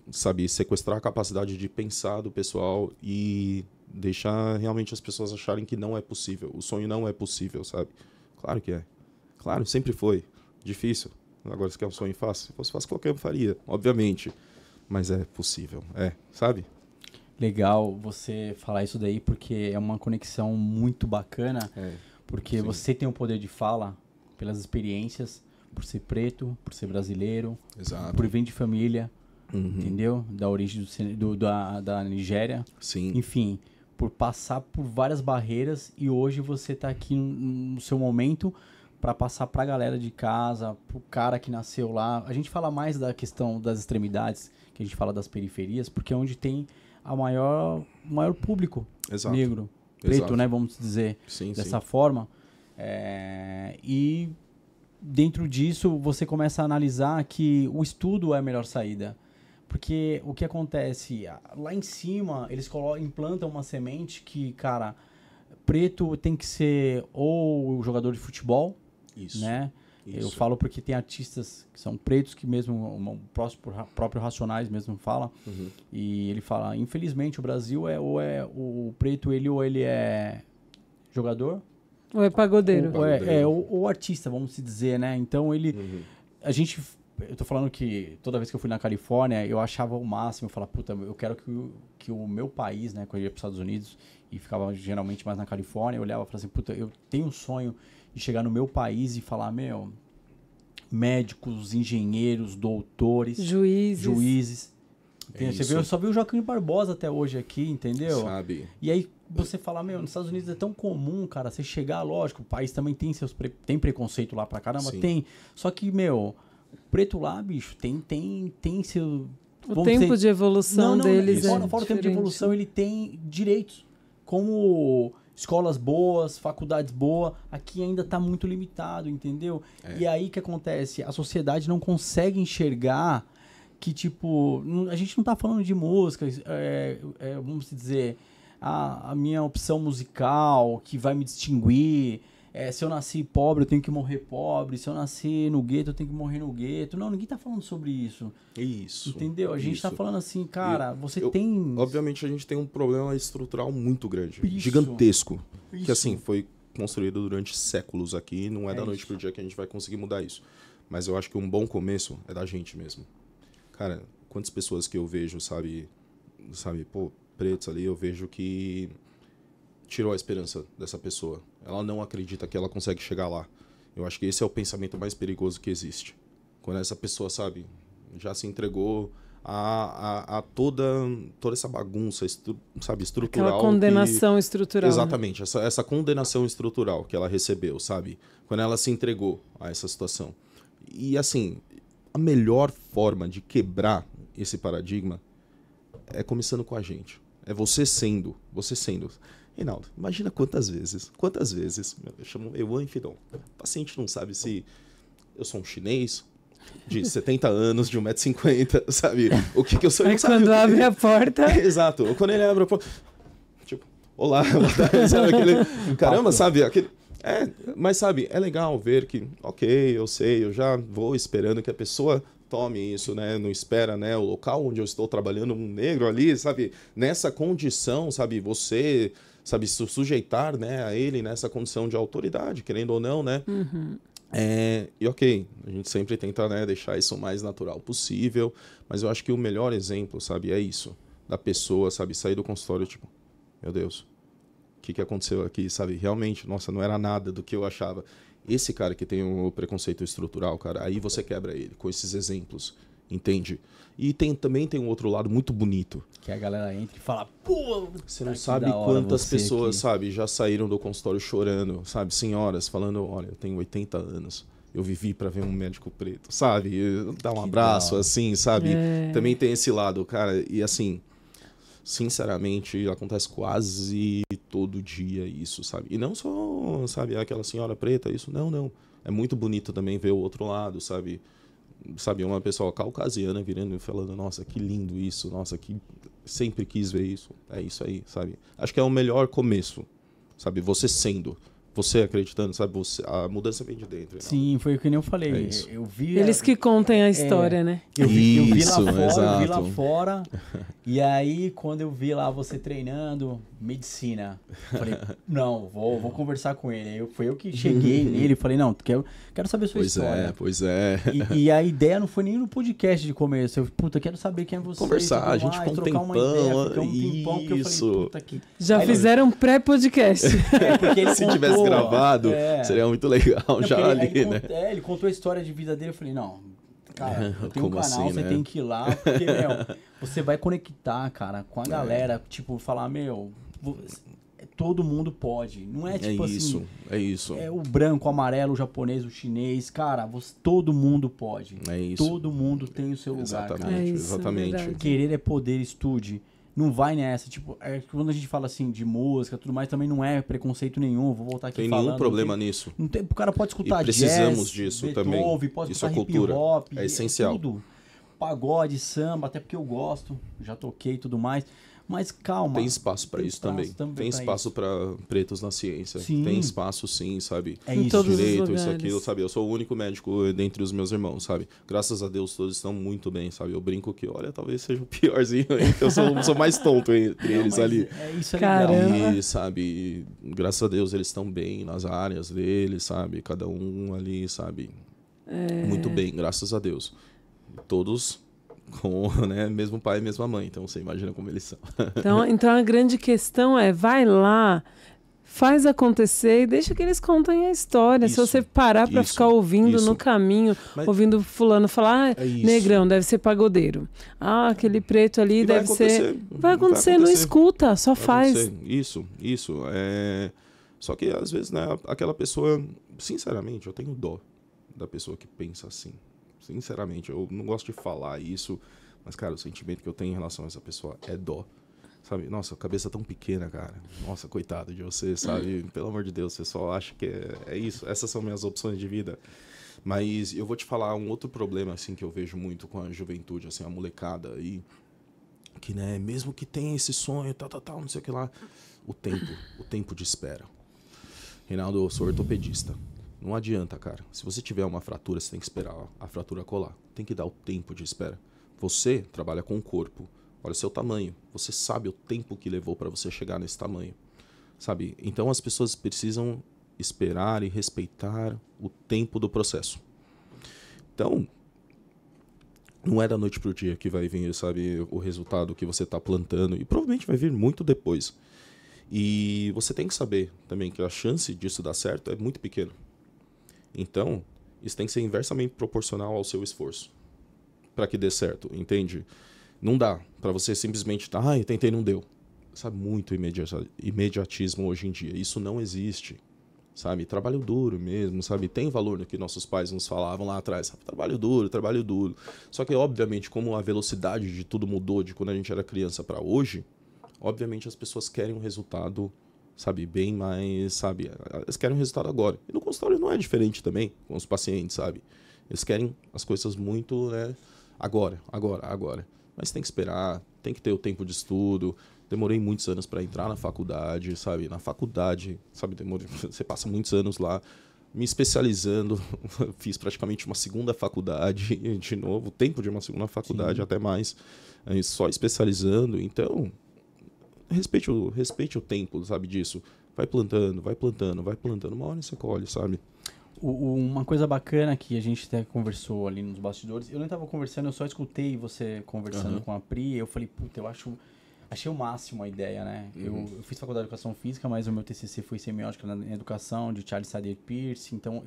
Sabe, sequestrar a capacidade de pensar do pessoal e deixar realmente as pessoas acharem que não é possível. O sonho não é possível, sabe? Claro que é. Claro, sempre foi. Difícil. Agora, se quer um sonho fácil? Se fosse fácil, qualquer um faria, obviamente. Mas é possível, sabe? Legal você falar isso daí, porque é uma conexão muito bacana. Porque você tem o poder de fala pelas experiências, por ser preto, por ser brasileiro, exato, por vir de família, entendeu? Da origem da Nigéria. Sim. Enfim, por passar por várias barreiras e hoje você está aqui no seu momento para passar para a galera de casa, para o cara que nasceu lá. A gente fala mais da questão das extremidades, que a gente fala das periferias, porque é onde tem o maior público exato, negro, preto, Exato. né? Vamos dizer Sim, dessa forma. E dentro disso, você começa a analisar que o estudo é a melhor saída. Porque o que acontece? Lá em cima, eles implantam uma semente que, cara, preto tem que ser ou jogador de futebol, Isso. né? Isso. Eu falo porque tem artistas que são pretos, que mesmo o próprio Racionais mesmo fala, e ele fala, infelizmente o Brasil ou é o preto, ou ele é jogador, Ou é pagodeiro. ou artista, vamos se dizer, né? Então eu tô falando que toda vez que eu fui na Califórnia, eu achava o máximo, eu falava, puta, eu quero que o meu país, né, quando eu ia para os Estados Unidos, e ficava geralmente mais na Califórnia, eu olhava e falava assim, puta, eu tenho um sonho de chegar no meu país e falar, médicos, engenheiros, doutores, juízes. Você viu, eu só vi o Joaquim Barbosa até hoje aqui, entendeu? Sabe? E aí você fala, nos Estados Unidos é tão comum, cara, você chegar, lógico, o país também tem tem preconceito lá pra caramba, Sim. tem. Só que, preto lá, bicho, tem seu... O tempo de evolução deles fora o tempo de evolução, ele tem direitos. Como escolas boas, faculdades boas, aqui ainda está muito limitado, entendeu? E aí o que acontece? A sociedade não consegue enxergar que, tipo, a gente não está falando de música, vamos dizer, a minha opção musical que vai me distinguir. Se eu nasci pobre, eu tenho que morrer pobre. Se eu nasci no gueto, eu tenho que morrer no gueto. Não, ninguém tá falando sobre isso. Isso. Entendeu? A gente tá falando assim, cara, tem... Obviamente a gente tem um problema estrutural muito grande. Isso. Gigantesco. Isso. Que assim, foi construído durante séculos aqui. Não é da noite isso. pro dia que a gente vai conseguir mudar isso. Mas eu acho que um bom começo é da gente mesmo. Cara, quantas pessoas que eu vejo, sabe, pretos ali, eu vejo que tirou a esperança dessa pessoa. Ela não acredita que ela consegue chegar lá. Eu acho que esse é o pensamento mais perigoso que existe. Quando essa pessoa, sabe, já se entregou a toda essa bagunça, estrutural. Aquela condenação estrutural. Exatamente, essa condenação estrutural que ela recebeu, sabe? Quando ela se entregou a essa situação. E assim, a melhor forma de quebrar esse paradigma é começando com a gente. É você sendo. Reinaldo, imagina quantas vezes, eu chamo Enfidon, o paciente não sabe se eu sou um chinês de 70 anos, de 1,50 m, sabe? O que eu sou, ele Aí sabe quando abre a porta... Exato, ou quando ele abre a porta, tipo, olá, sabe aquele... Caramba, sabe, aquele... mas sabe, é legal ver que, ok, eu sei, eu já vou esperando que a pessoa tome isso, né? Não espera, né? O local onde eu estou trabalhando, um negro ali, sabe? Nessa condição, sabe? Você, sabe, se sujeitar, né, a ele nessa condição de autoridade, querendo ou não, né? E ok, a gente sempre tenta, né, deixar isso o mais natural possível, mas eu acho que o melhor exemplo, sabe, é isso. Da pessoa, sabe, sair do consultório, tipo, meu Deus, o que aconteceu aqui, sabe? Realmente, nossa, não era nada do que eu achava. Esse cara que tem um preconceito estrutural, cara, aí você quebra ele com esses exemplos, entende? E também tem um outro lado muito bonito. Que a galera entra e fala, pô, você não sabe quantas pessoas, sabe, já saíram do consultório chorando, sabe? Senhoras falando, olha, eu tenho 80 anos, eu vivi para ver um médico preto, sabe? Dar um abraço, assim, sabe? Também tem esse lado, cara, e assim... Sinceramente, acontece quase todo dia isso, sabe? E não só, sabe, aquela senhora preta, isso, não. É muito bonito também ver o outro lado, sabe? Sabe, uma pessoa caucasiana virando e falando, nossa, que lindo isso, nossa, que sempre quis ver isso. É isso aí, sabe? Acho que é o melhor começo, sabe? Você sendo, você acreditando, sabe? A mudança vem de dentro. Não? Sim, foi o que nem eu falei. Eu vi Eles que contem a história, né? Eu vi lá fora. E aí, quando eu vi lá você treinando medicina, falei, não, vou conversar com ele. Foi eu que cheguei nele e falei, não, quero saber a sua história. Pois é. E a ideia não foi nem no podcast de começo. Eu, quero saber quem é você. Conversar, a gente ficou um tempão. Já fizeram um pré-podcast. Porque se tivesse gravado, seria muito legal já ali, né? Ele contou a história de vida dele, eu falei, não, cara, eu tenho um canal, assim, você tem que ir lá, porque, você vai conectar, cara, com a galera, tipo, falar, todo mundo pode, não é tipo assim... É isso. É o branco, o amarelo, o japonês, o chinês, cara, todo mundo pode. É isso. Todo mundo tem o seu lugar, cara. Exatamente. É. Querer é poder, estude. não vai nessa. Tipo, quando a gente fala assim de música, tudo mais, também não é preconceito nenhum. Vou voltar aqui tem falando. Nenhum problema nisso. Não tem, o cara pode escutar e precisamos jazz, disso Beethoven, também. pode Isso é escutar cultura. hip hop, é essencial. Tudo. Pagode, samba, até porque eu gosto, já toquei e tudo mais. Mas calma. Tem espaço para isso também. Tem espaço para pretos na ciência. Sim. Tem espaço sim, sabe? É isso. Direito, isso, aquilo, sabe? Eu sou o único médico dentre os meus irmãos, sabe? Graças a Deus todos estão muito bem, sabe? Eu brinco que, olha, talvez seja o piorzinho aí, que eu sou mais tonto entre eles ali. Isso é Caramba. legal. E, sabe, graças a Deus eles estão bem nas áreas deles, sabe? Cada um ali, sabe? Muito bem, graças a Deus. Todos com, né, mesmo pai e mesma mãe, então você imagina como eles são. Então a grande questão é, vai lá, faz acontecer e deixa que eles contem a história. Se você parar para ficar ouvindo no caminho, ouvindo fulano falar, negrão, deve ser pagodeiro. Aquele preto ali deve ser... Vai acontecer, não escuta, só faz. Isso. Só que às vezes, né, aquela pessoa, sinceramente, eu tenho dó da pessoa que pensa assim. Sinceramente, eu não gosto de falar isso, mas, cara, o sentimento que eu tenho em relação a essa pessoa é dó. Sabe? Nossa, cabeça tão pequena, cara. Nossa, coitado de você, sabe? Pelo amor de Deus, você só acha que é isso. Essas são minhas opções de vida. Mas eu vou te falar um outro problema, assim, que eu vejo muito com a juventude, assim, a molecada aí. Que, né, mesmo que tenha esse sonho, tal, não sei o que lá. O tempo de espera. Reinaldo, eu sou ortopedista. Não adianta, cara. Se você tiver uma fratura, você tem que esperar a fratura colar. Tem que dar o tempo de espera. Você trabalha com o corpo. Olha o seu tamanho. Você sabe o tempo que levou para você chegar nesse tamanho. Sabe? Então as pessoas precisam esperar e respeitar o tempo do processo. Então, não é da noite pro dia que vai vir, sabe, o resultado que você está plantando. E provavelmente vai vir muito depois. E você tem que saber também que a chance disso dar certo é muito pequena. Então, isso tem que ser inversamente proporcional ao seu esforço para que dê certo, entende? Não dá para você simplesmente eu tentei, não deu. Sabe, muito imediatismo hoje em dia. Isso não existe, sabe? Trabalho duro mesmo, sabe? Tem valor no que nossos pais nos falavam lá atrás. Sabe? Trabalho duro. Só que, obviamente, como a velocidade de tudo mudou de quando a gente era criança para hoje, obviamente as pessoas querem um resultado, sabe, bem mais, sabe, eles querem um resultado agora. E no consultório não é diferente também com os pacientes, sabe? Eles querem as coisas muito, né, agora. Mas tem que esperar, tem que ter o tempo de estudo. Demorei muitos anos para entrar na faculdade, sabe? Na faculdade, sabe, você passa muitos anos lá me especializando. Fiz praticamente uma segunda faculdade, de novo, tempo de uma segunda faculdade, sim, até mais, só especializando. Então, respeite o tempo, sabe, disso. Vai plantando. Uma hora você colhe, sabe? Uma coisa bacana que a gente até conversou ali nos bastidores, eu não estava conversando, eu só escutei você conversando com a Pri, eu falei, puta, achei o máximo a ideia, né? Eu fiz faculdade de Educação Física, mas o meu TCC foi Semiótica na Educação, de Charles Sadier Peirce, então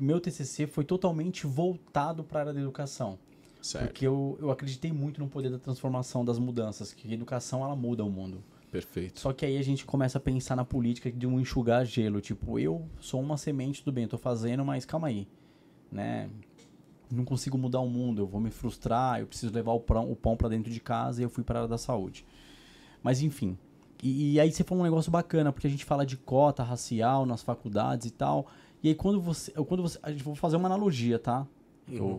meu TCC foi totalmente voltado para a área da educação. Certo. Porque eu acreditei muito no poder da transformação, das mudanças, que a educação, ela muda o mundo. Perfeito. Só que aí a gente começa a pensar na política de um enxugar gelo, tipo, eu sou uma semente, tudo bem, eu tô fazendo, mas calma aí, né? Não consigo mudar o mundo, eu vou me frustrar, eu preciso levar o pão para dentro de casa e eu fui para a área da saúde. Mas enfim, e aí você falou um negócio bacana, porque a gente fala de cota racial nas faculdades e tal, e aí quando você a gente vou fazer uma analogia, tá?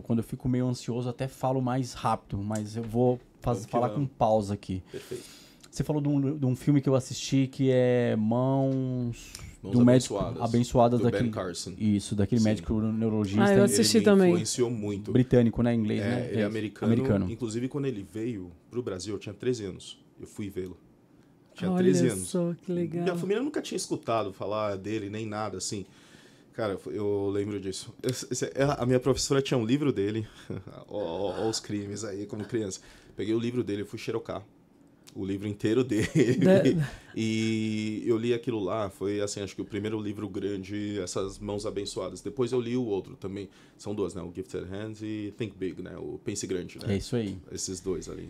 Quando eu fico meio ansioso, até falo mais rápido, mas eu vou falar com pausa aqui. Perfeito. Você falou de um filme que eu assisti que é Mãos do Médico Abençoadas do daquele Ben Carson. Isso, daquele médico neurologista. Eu assisti ele também. Influenciou muito. Britânico, né? Inglês, né? Ele é americano. Inclusive, quando ele veio pro Brasil, eu tinha 13 anos. Eu fui vê-lo. Tinha 13 anos. Só, que legal. Minha família nunca tinha escutado falar dele, nem nada, assim. Cara, eu lembro disso. A minha professora tinha um livro dele. Olha os crimes aí, como criança. Peguei o livro dele, fui xerocar o livro inteiro dele. E eu li aquilo lá. Foi, assim, acho que o primeiro livro grande, essas Mãos Abençoadas. Depois eu li o outro também. São dois, né? O Gifted Hands e Think Big, né? O Pense Grande, né? É isso aí. Esses dois ali.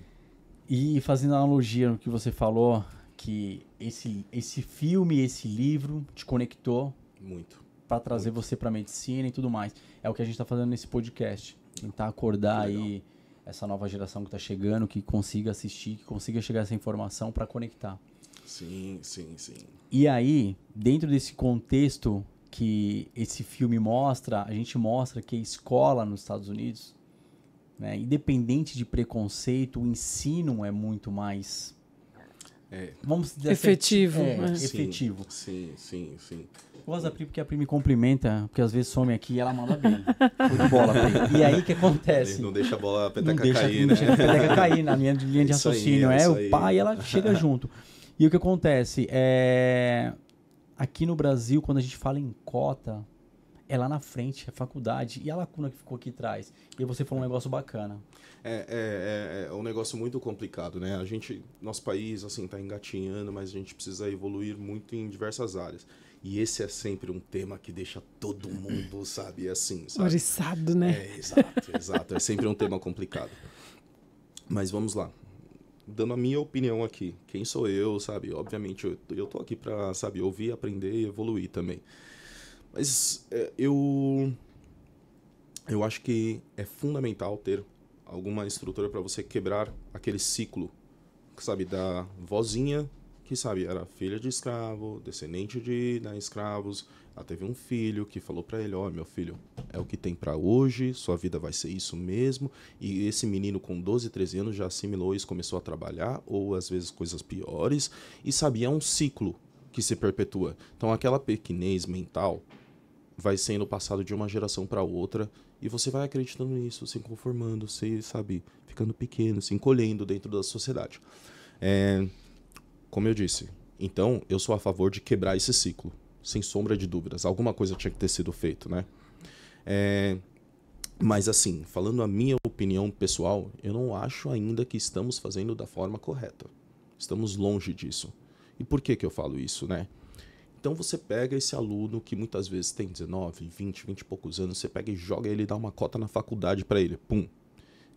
E fazendo analogia no que você falou, que esse filme, esse livro te conectou muito para trazer você para medicina e tudo mais. É o que a gente está fazendo nesse podcast. Tentar acordar aí essa nova geração que está chegando, que consiga assistir, que consiga chegar a essa informação para conectar. Sim, sim, sim. E aí, dentro desse contexto que esse filme mostra, a gente mostra que a escola nos Estados Unidos, né, independente de preconceito, o ensino é muito mais... vamos dizer efetivo. assim, efetivo. Sim, sim, sim. Gosto da Pri porque a Pri me cumprimenta, porque às vezes some aqui e ela manda bem. Foi de bola, Pri. E aí o que acontece? Não deixa a bola, a peteca Não cair, não né? deixa a peteca cair na linha de raciocínio. O pai, ela chega junto. E o que acontece? Aqui no Brasil, quando a gente fala em cota, é lá na frente, é faculdade. E a lacuna que ficou aqui atrás? E aí você falou um negócio bacana. É um negócio muito complicado, né? Nosso país, assim, tá engatinhando, mas a gente precisa evoluir muito em diversas áreas. E esse é sempre um tema que deixa todo mundo, sabe, assim, sabe? Oriçado, né? Exato. É sempre um tema complicado. Mas vamos lá. Dando a minha opinião aqui. Quem sou eu, sabe? Obviamente, eu tô aqui pra, sabe, ouvir, aprender e evoluir também. Mas eu acho que é fundamental ter alguma estrutura para você quebrar aquele ciclo, sabe, da vozinha que, sabe, era filha de escravo, descendente de escravos. Ela teve um filho que falou para ele: ó, meu filho, é o que tem para hoje, sua vida vai ser isso mesmo. E esse menino com 12, 13 anos já assimilou isso, começou a trabalhar, ou às vezes coisas piores, e sabia, é um ciclo que se perpetua. Então aquela pequenez mental vai sendo passado de uma geração para outra, e você vai acreditando nisso, se conformando, sabe, ficando pequeno, se encolhendo dentro da sociedade. Como eu disse, então eu sou a favor de quebrar esse ciclo, sem sombra de dúvidas. Alguma coisa tinha que ter sido feito, né? Mas assim, falando a minha opinião pessoal, eu não acho ainda que estamos fazendo da forma correta. Estamos longe disso. E por que eu falo isso, né? Então você pega esse aluno que muitas vezes tem 19, 20 e poucos anos, você pega e joga ele e dá uma cota na faculdade para ele. Pum.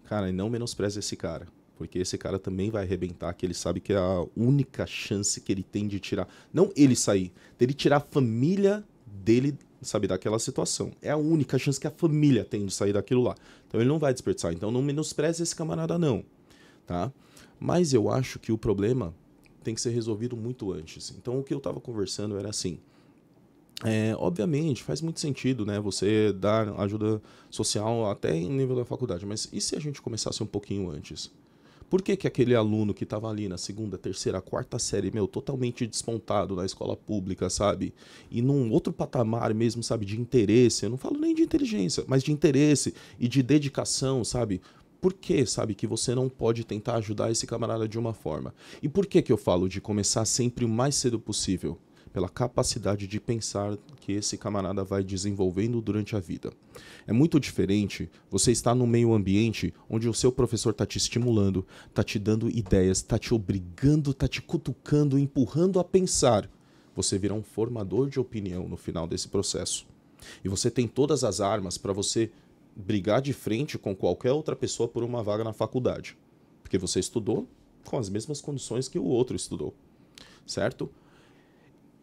Cara, não menospreze esse cara, porque esse cara também vai arrebentar, que ele sabe que é a única chance que ele tem de tirar, não ele sair, dele tirar a família dele, sabe, daquela situação. É a única chance que a família tem de sair daquilo lá. Então ele não vai desperdiçar. Então não menospreze esse camarada não, tá? Mas eu acho que o problema tem que ser resolvido muito antes. Então o que eu estava conversando era assim, obviamente faz muito sentido, né, você dar ajuda social até em nível da faculdade, mas e se a gente começasse um pouquinho antes? Por que aquele aluno que estava ali na segunda, terceira, quarta série, totalmente despontado na escola pública, sabe? E num outro patamar mesmo, sabe, de interesse, eu não falo nem de inteligência, mas de interesse e de dedicação, sabe? Por que, sabe, que você não pode tentar ajudar esse camarada de uma forma? E por que eu falo de começar sempre o mais cedo possível? Pela capacidade de pensar que esse camarada vai desenvolvendo durante a vida. É muito diferente você estar num meio ambiente onde o seu professor está te estimulando, está te dando ideias, está te obrigando, está te cutucando, empurrando a pensar. Você virá um formador de opinião no final desse processo. E você tem todas as armas para você brigar de frente com qualquer outra pessoa por uma vaga na faculdade. Porque você estudou com as mesmas condições que o outro estudou. Certo?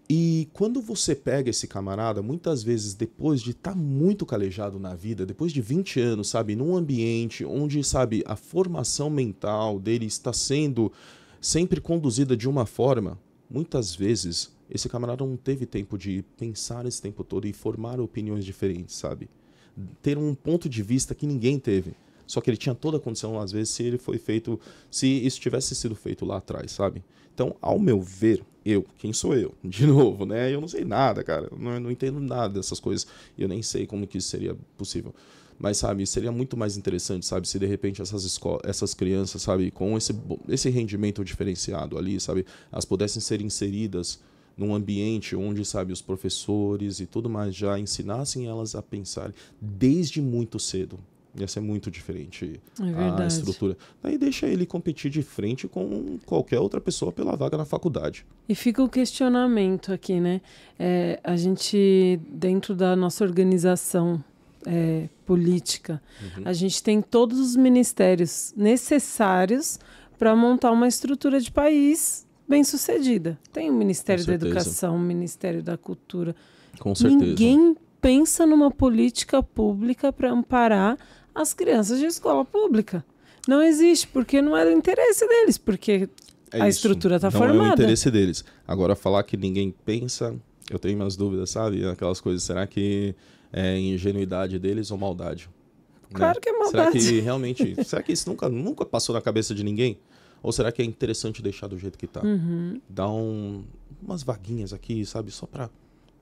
E quando você pega esse camarada, muitas vezes depois de estar muito calejado na vida, depois de 20 anos, sabe, num ambiente onde, sabe, a formação mental dele está sendo sempre conduzida de uma forma, muitas vezes esse camarada não teve tempo de pensar esse tempo todo e formar opiniões diferentes, sabe? Ter um ponto de vista que ninguém teve. Só que ele tinha toda a condição, às vezes, se isso tivesse sido feito lá atrás, sabe? Então, ao meu ver, quem sou eu? De novo, né? Eu não sei nada, cara. Eu não entendo nada dessas coisas. Eu nem sei como que isso seria possível. Mas, sabe, seria muito mais interessante, sabe, se de repente essas crianças, sabe, com esse rendimento diferenciado ali, sabe, elas pudessem ser inseridas num ambiente onde, sabe, os professores e tudo mais já ensinassem elas a pensar desde muito cedo. Ia ser muito diferente a estrutura. Daí deixa ele competir de frente com qualquer outra pessoa pela vaga na faculdade. E fica o questionamento aqui, né? A gente, dentro da nossa organização política, a gente tem todos os ministérios necessários para montar uma estrutura de país bem-sucedida. Tem o Ministério da Educação, o Ministério da Cultura. Com certeza. Ninguém pensa numa política pública para amparar as crianças de escola pública. Não existe, porque não é do interesse deles, porque a estrutura está formada. Não é o interesse deles. Agora, falar que ninguém pensa, eu tenho minhas dúvidas, sabe? Aquelas coisas, será que é ingenuidade deles ou maldade? Claro que é maldade. Será que realmente... será que isso nunca passou na cabeça de ninguém? Ou será que é interessante deixar do jeito que tá? Dar umas vaguinhas aqui, sabe? Só para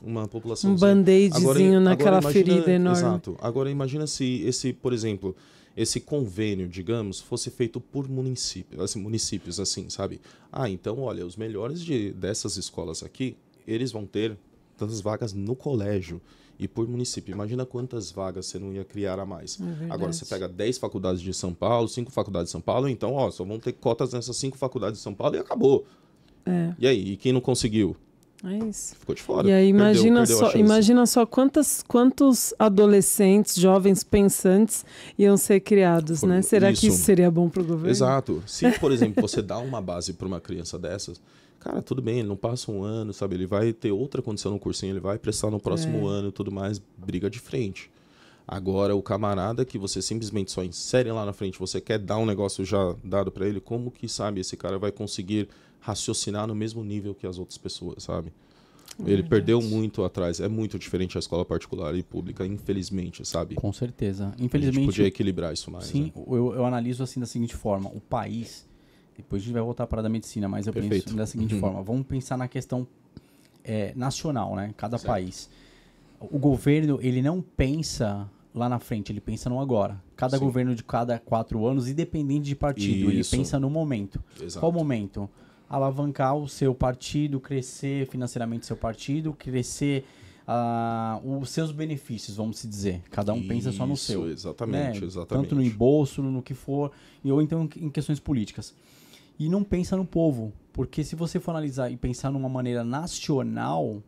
uma população... Um band-aidzinho naquela ferida enorme. Exato. Agora, imagina se esse, por exemplo, esse convênio, digamos, fosse feito por municípios, assim, sabe? Então, olha, os melhores dessas escolas aqui, eles vão ter tantas vagas no colégio. E por município, imagina quantas vagas você não ia criar a mais. Agora, você pega 10 faculdades de São Paulo, 5 faculdades de São Paulo, então, só vão ter cotas nessas 5 faculdades de São Paulo e acabou. E aí, e quem não conseguiu? É isso. Ficou de fora. E aí, imagina só quantos adolescentes, jovens pensantes iam ser criados, né? Será que isso seria bom para o governo? Exato. Se, por exemplo, você dá uma base para uma criança dessas... Cara, tudo bem, ele não passa um ano, sabe? Ele vai ter outra condição no cursinho, ele vai prestar no próximo ano e tudo mais, briga de frente. Agora, o camarada que você simplesmente só insere lá na frente, você quer dar um negócio já dado para ele, como que, sabe, esse cara vai conseguir raciocinar no mesmo nível que as outras pessoas, sabe? Ele perdeu muito atrás. É muito diferente a escola particular e pública, infelizmente, sabe? Com certeza. Infelizmente, a gente podia equilibrar isso mais. Sim, né? eu analiso assim da seguinte forma. O país... Depois a gente vai voltar para a medicina, mas eu penso da seguinte forma. Vamos pensar na questão nacional, né? Cada país. O governo, ele não pensa lá na frente, ele pensa no agora. Cada governo de cada 4 anos, independente de partido, ele pensa no momento. Exato. Qual momento? Alavancar o seu partido, crescer financeiramente o seu partido, crescer os seus benefícios, vamos se dizer. Cada um pensa só no seu. Exatamente, né? exatamente. Tanto no embolso, no que for, ou então em questões políticas. E não pensa no povo, porque se você for analisar e pensar numa maneira nacional,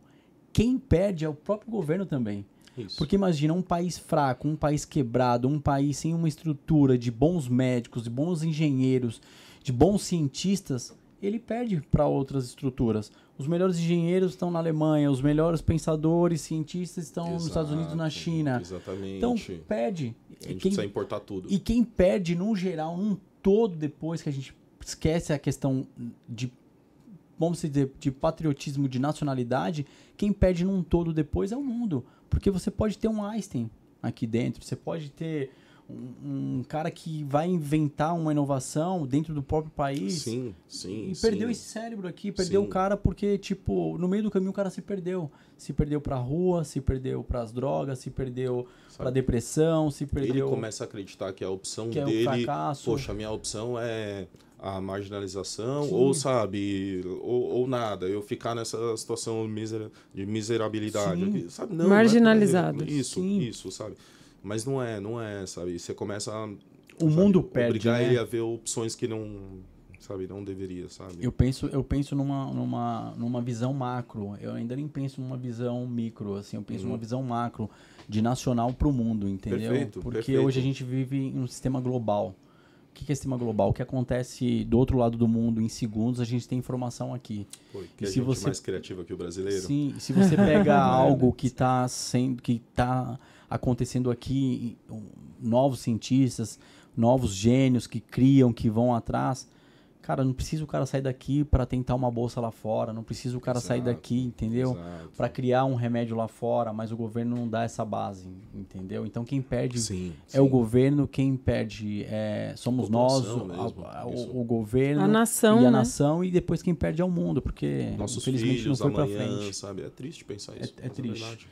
quem perde é o próprio governo também. Isso. Porque imagina um país fraco, um país quebrado, um país sem uma estrutura de bons médicos, de bons engenheiros, de bons cientistas, ele perde para outras estruturas. Os melhores engenheiros estão na Alemanha, os melhores pensadores, cientistas estão nos Estados Unidos e na China. Exatamente. Então, perde. A gente precisa importar tudo. E quem perde, num geral, num todo, depois que a gente esquece a questão de, vamos dizer, de patriotismo, de nacionalidade, quem perde num todo depois é o mundo. Porque você pode ter um Einstein aqui dentro, você pode ter um cara que vai inventar uma inovação dentro do próprio país. Sim. E perdeu esse cérebro aqui, perdeu o cara porque, tipo, no meio do caminho o cara se perdeu. Se perdeu pra rua, se perdeu pras drogas, se perdeu pra depressão, se perdeu... Ele começa a acreditar que a opção que dele... É um fracasso. Poxa, a minha opção é a marginalização, ou sabe, ou nada, eu ficar nessa situação de miserabilidade. Aqui, sabe? Não, marginalizado. Não é isso, sabe? Mas não é, sabe? Você começa a... O mundo perde, obrigar né? ele a ver opções que não, sabe, não deveria, sabe? Eu penso numa visão macro, eu ainda nem penso numa visão micro, assim, eu penso numa visão macro, de nacional para o mundo, entendeu? Porque hoje a gente vive em um sistema global. O que é sistema global? O que acontece do outro lado do mundo em segundos, a gente tem informação aqui. Que a gente mais criativa que o brasileiro. Sim, se você pega algo que está acontecendo aqui, novos cientistas, novos gênios que criam, que vão atrás, cara, não precisa o cara sair daqui para tentar uma bolsa lá fora, não precisa o cara sair daqui, entendeu? Para criar um remédio lá fora, mas o governo não dá essa base, entendeu? Então quem perde o governo, quem perde somos nós, o governo, a nação, e a né? nação, e depois quem perde é o mundo, porque nossos infelizmente filhos, não foi amanhã, para frente. Sabe? É triste pensar isso. É triste.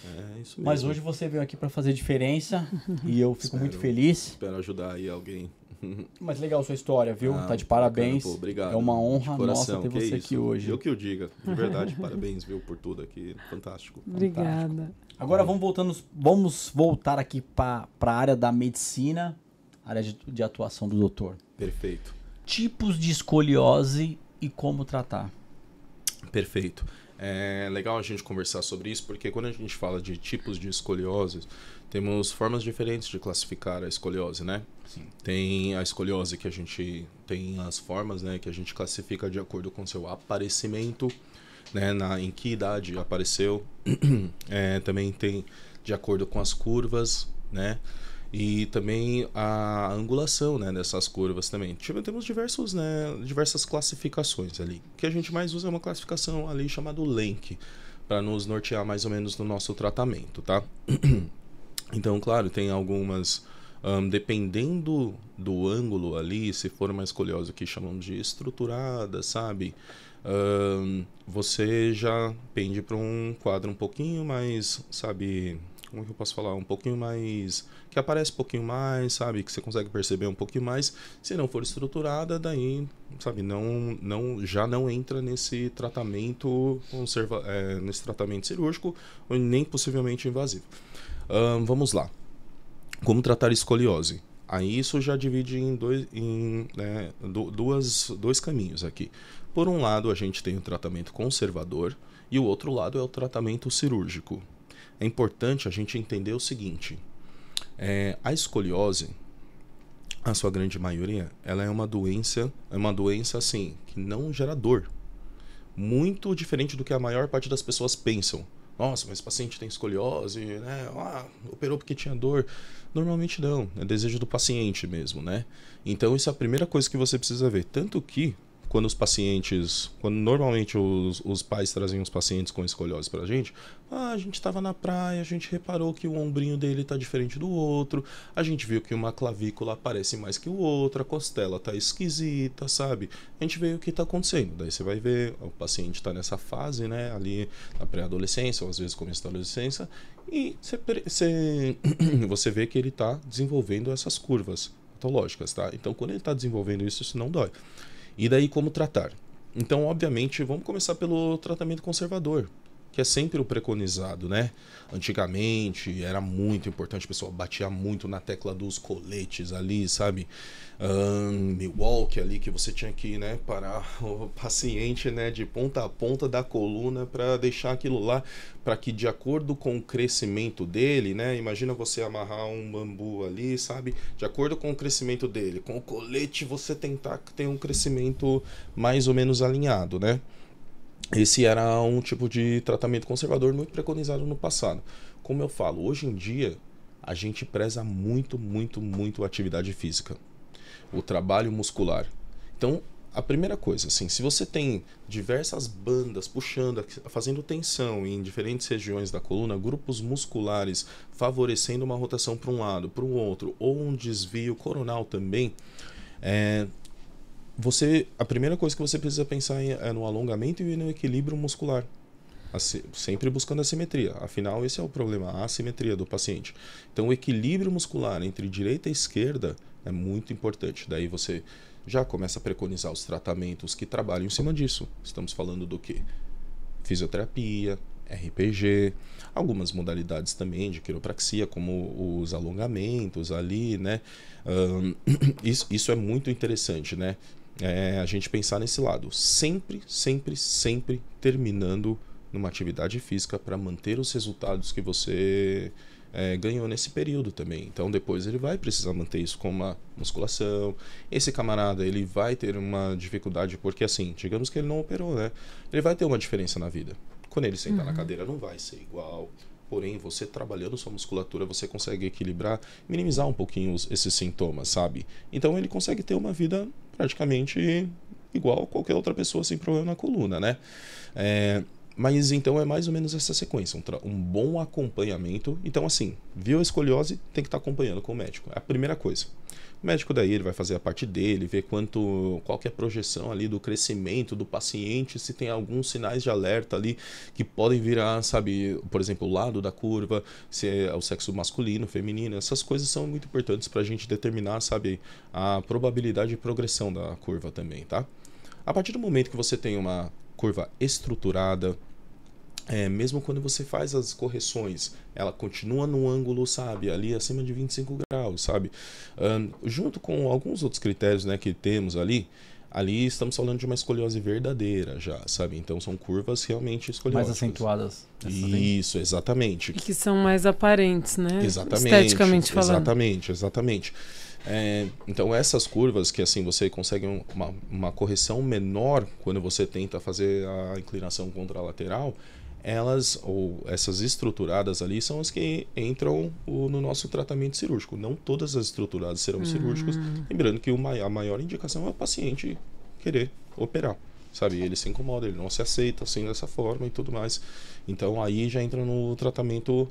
É isso mesmo. Mas hoje você veio aqui para fazer diferença e eu fico muito feliz. Espero ajudar aí alguém. Mas legal a sua história, viu? Tá de parabéns. Bacana, pô, obrigado. É uma honra nossa ter você aqui hoje. Eu que o diga. De verdade, parabéns, viu, por tudo aqui. Fantástico. Obrigada. Fantástico. Agora vamos voltar aqui para a área da medicina, área de atuação do doutor. Perfeito. Tipos de escoliose e como tratar. Perfeito. É legal a gente conversar sobre isso, porque quando a gente fala de tipos de escoliose, temos formas diferentes de classificar a escoliose, né? Sim. Tem a escoliose que a gente tem as formas, né, que a gente classifica de acordo com seu aparecimento, né, em que idade apareceu. Também tem de acordo com as curvas, né? E também a angulação, né, dessas curvas também. Temos diversas classificações ali. O que a gente mais usa é uma classificação ali chamada Lenk, para nos nortear mais ou menos no nosso tratamento, tá? Então, claro, tem algumas, dependendo do ângulo ali, se for uma escoliose que chamamos de estruturada, sabe? Você já pende para um quadro um pouquinho mais, sabe, como é que eu posso falar? Um pouquinho mais, que aparece um pouquinho mais, sabe, que você consegue perceber um pouquinho mais. Se não for estruturada, daí, sabe, já não entra nesse tratamento nesse tratamento cirúrgico, ou nem possivelmente invasivo. Vamos lá. Como tratar escoliose? Aí isso já divide em dois caminhos aqui. Por um lado, a gente tem o tratamento conservador e o outro lado é o tratamento cirúrgico. É importante a gente entender o seguinte: a escoliose, a sua grande maioria, ela é uma doença assim, que não gera dor. Muito diferente do que a maior parte das pessoas pensam. Nossa, mas esse paciente tem escoliose, né? Operou porque tinha dor. Normalmente não, é desejo do paciente mesmo, né? Então isso é a primeira coisa que você precisa ver. Tanto que quando normalmente os pais trazem os pacientes com escoliose pra gente, a gente estava na praia, a gente reparou que o ombrinho dele tá diferente do outro, a gente viu que uma clavícula aparece mais que o outro, a costela tá esquisita, sabe? A gente vê o que tá acontecendo. Daí você vai ver, o paciente tá nessa fase, né, ali na pré-adolescência, ou às vezes começo da adolescência, e você vê que ele tá desenvolvendo essas curvas patológicas, tá? Então, quando ele tá desenvolvendo isso não dói. E daí, como tratar? Então, obviamente, vamos começar pelo tratamento conservador, que é sempre o preconizado, né? Antigamente era muito importante, o pessoal batia muito na tecla dos coletes ali, sabe? Milwaukee ali, que você tinha que, né, parar o paciente, né, de ponta a ponta da coluna para deixar aquilo lá, para que de acordo com o crescimento dele, né, imagina você amarrar um bambu ali, sabe, de acordo com o crescimento dele, com o colete você tentar ter um crescimento mais ou menos alinhado, né. Esse era um tipo de tratamento conservador muito preconizado no passado. Como eu falo, hoje em dia a gente preza muito, muito, muito a atividade física, o trabalho muscular. Então, a primeira coisa, assim, se você tem diversas bandas puxando, fazendo tensão em diferentes regiões da coluna, grupos musculares favorecendo uma rotação para um lado, para o outro, ou um desvio coronal também, a primeira coisa que você precisa pensar é no alongamento e no equilíbrio muscular. Sempre buscando a simetria. Afinal, esse é o problema, a assimetria do paciente. Então, o equilíbrio muscular entre direita e esquerda é muito importante. Daí você já começa a preconizar os tratamentos que trabalham em cima disso. Estamos falando do quê? Fisioterapia, RPG, algumas modalidades também de quiropraxia, como os alongamentos ali, né? Isso é muito interessante, né? A gente pensar nesse lado. Sempre, sempre, sempre terminando numa atividade física para manter os resultados que você ganhou nesse período também. Então depois ele vai precisar manter isso com uma musculação. Esse camarada, ele vai ter uma dificuldade, porque assim, digamos que ele não operou, né? Ele vai ter uma diferença na vida. Quando ele sentar na cadeira não vai ser igual. Porém, você trabalhando sua musculatura, você consegue equilibrar, minimizar um pouquinho esses sintomas, sabe? Então ele consegue ter uma vida praticamente igual a qualquer outra pessoa sem problema na coluna, né? Mas então é mais ou menos essa sequência, um bom acompanhamento. Então assim, viu a escoliose, tem que estar acompanhando com o médico, é a primeira coisa. O médico daí ele vai fazer a parte dele, ver qual que é a projeção ali do crescimento do paciente, se tem alguns sinais de alerta ali que podem virar, sabe, por exemplo, o lado da curva, se é o sexo masculino, feminino, essas coisas são muito importantes para a gente determinar, sabe, a probabilidade de progressão da curva também, tá? A partir do momento que você tem uma curva estruturada, mesmo quando você faz as correções, ela continua no ângulo, sabe, ali acima de 25 graus, sabe? Junto com alguns outros critérios, né, que temos ali estamos falando de uma escoliose verdadeira já, sabe? Então são curvas realmente escolióticas. Mais acentuadas. Isso, exatamente. E que são mais aparentes, né? Exatamente. Esteticamente falando. Exatamente. Então essas curvas que assim você consegue uma correção menor quando você tenta fazer a inclinação contralateral, elas, ou essas estruturadas ali, são as que entram no nosso tratamento cirúrgico. Não todas as estruturadas serão cirúrgicas. Lembrando que a maior indicação é o paciente querer operar, sabe? Ele se incomoda, ele não se aceita assim dessa forma e tudo mais. Então aí já entra no tratamento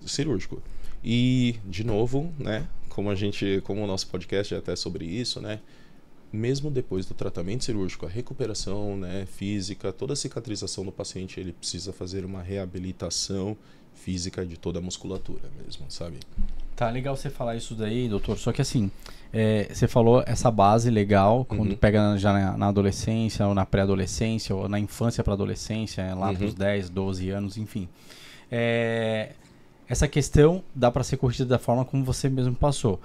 cirúrgico. E, de novo, né? Como o nosso podcast é até sobre isso, né? Mesmo depois do tratamento cirúrgico, a recuperação, né, física, toda a cicatrização do paciente, ele precisa fazer uma reabilitação física de toda a musculatura mesmo, sabe? Tá legal você falar isso daí, doutor. Só que assim, você falou essa base legal, quando pega já na adolescência, ou na pré-adolescência, ou na infância para adolescência, lá pros 10, 12 anos, enfim. Essa questão dá para ser corrigida da forma como você mesmo passou.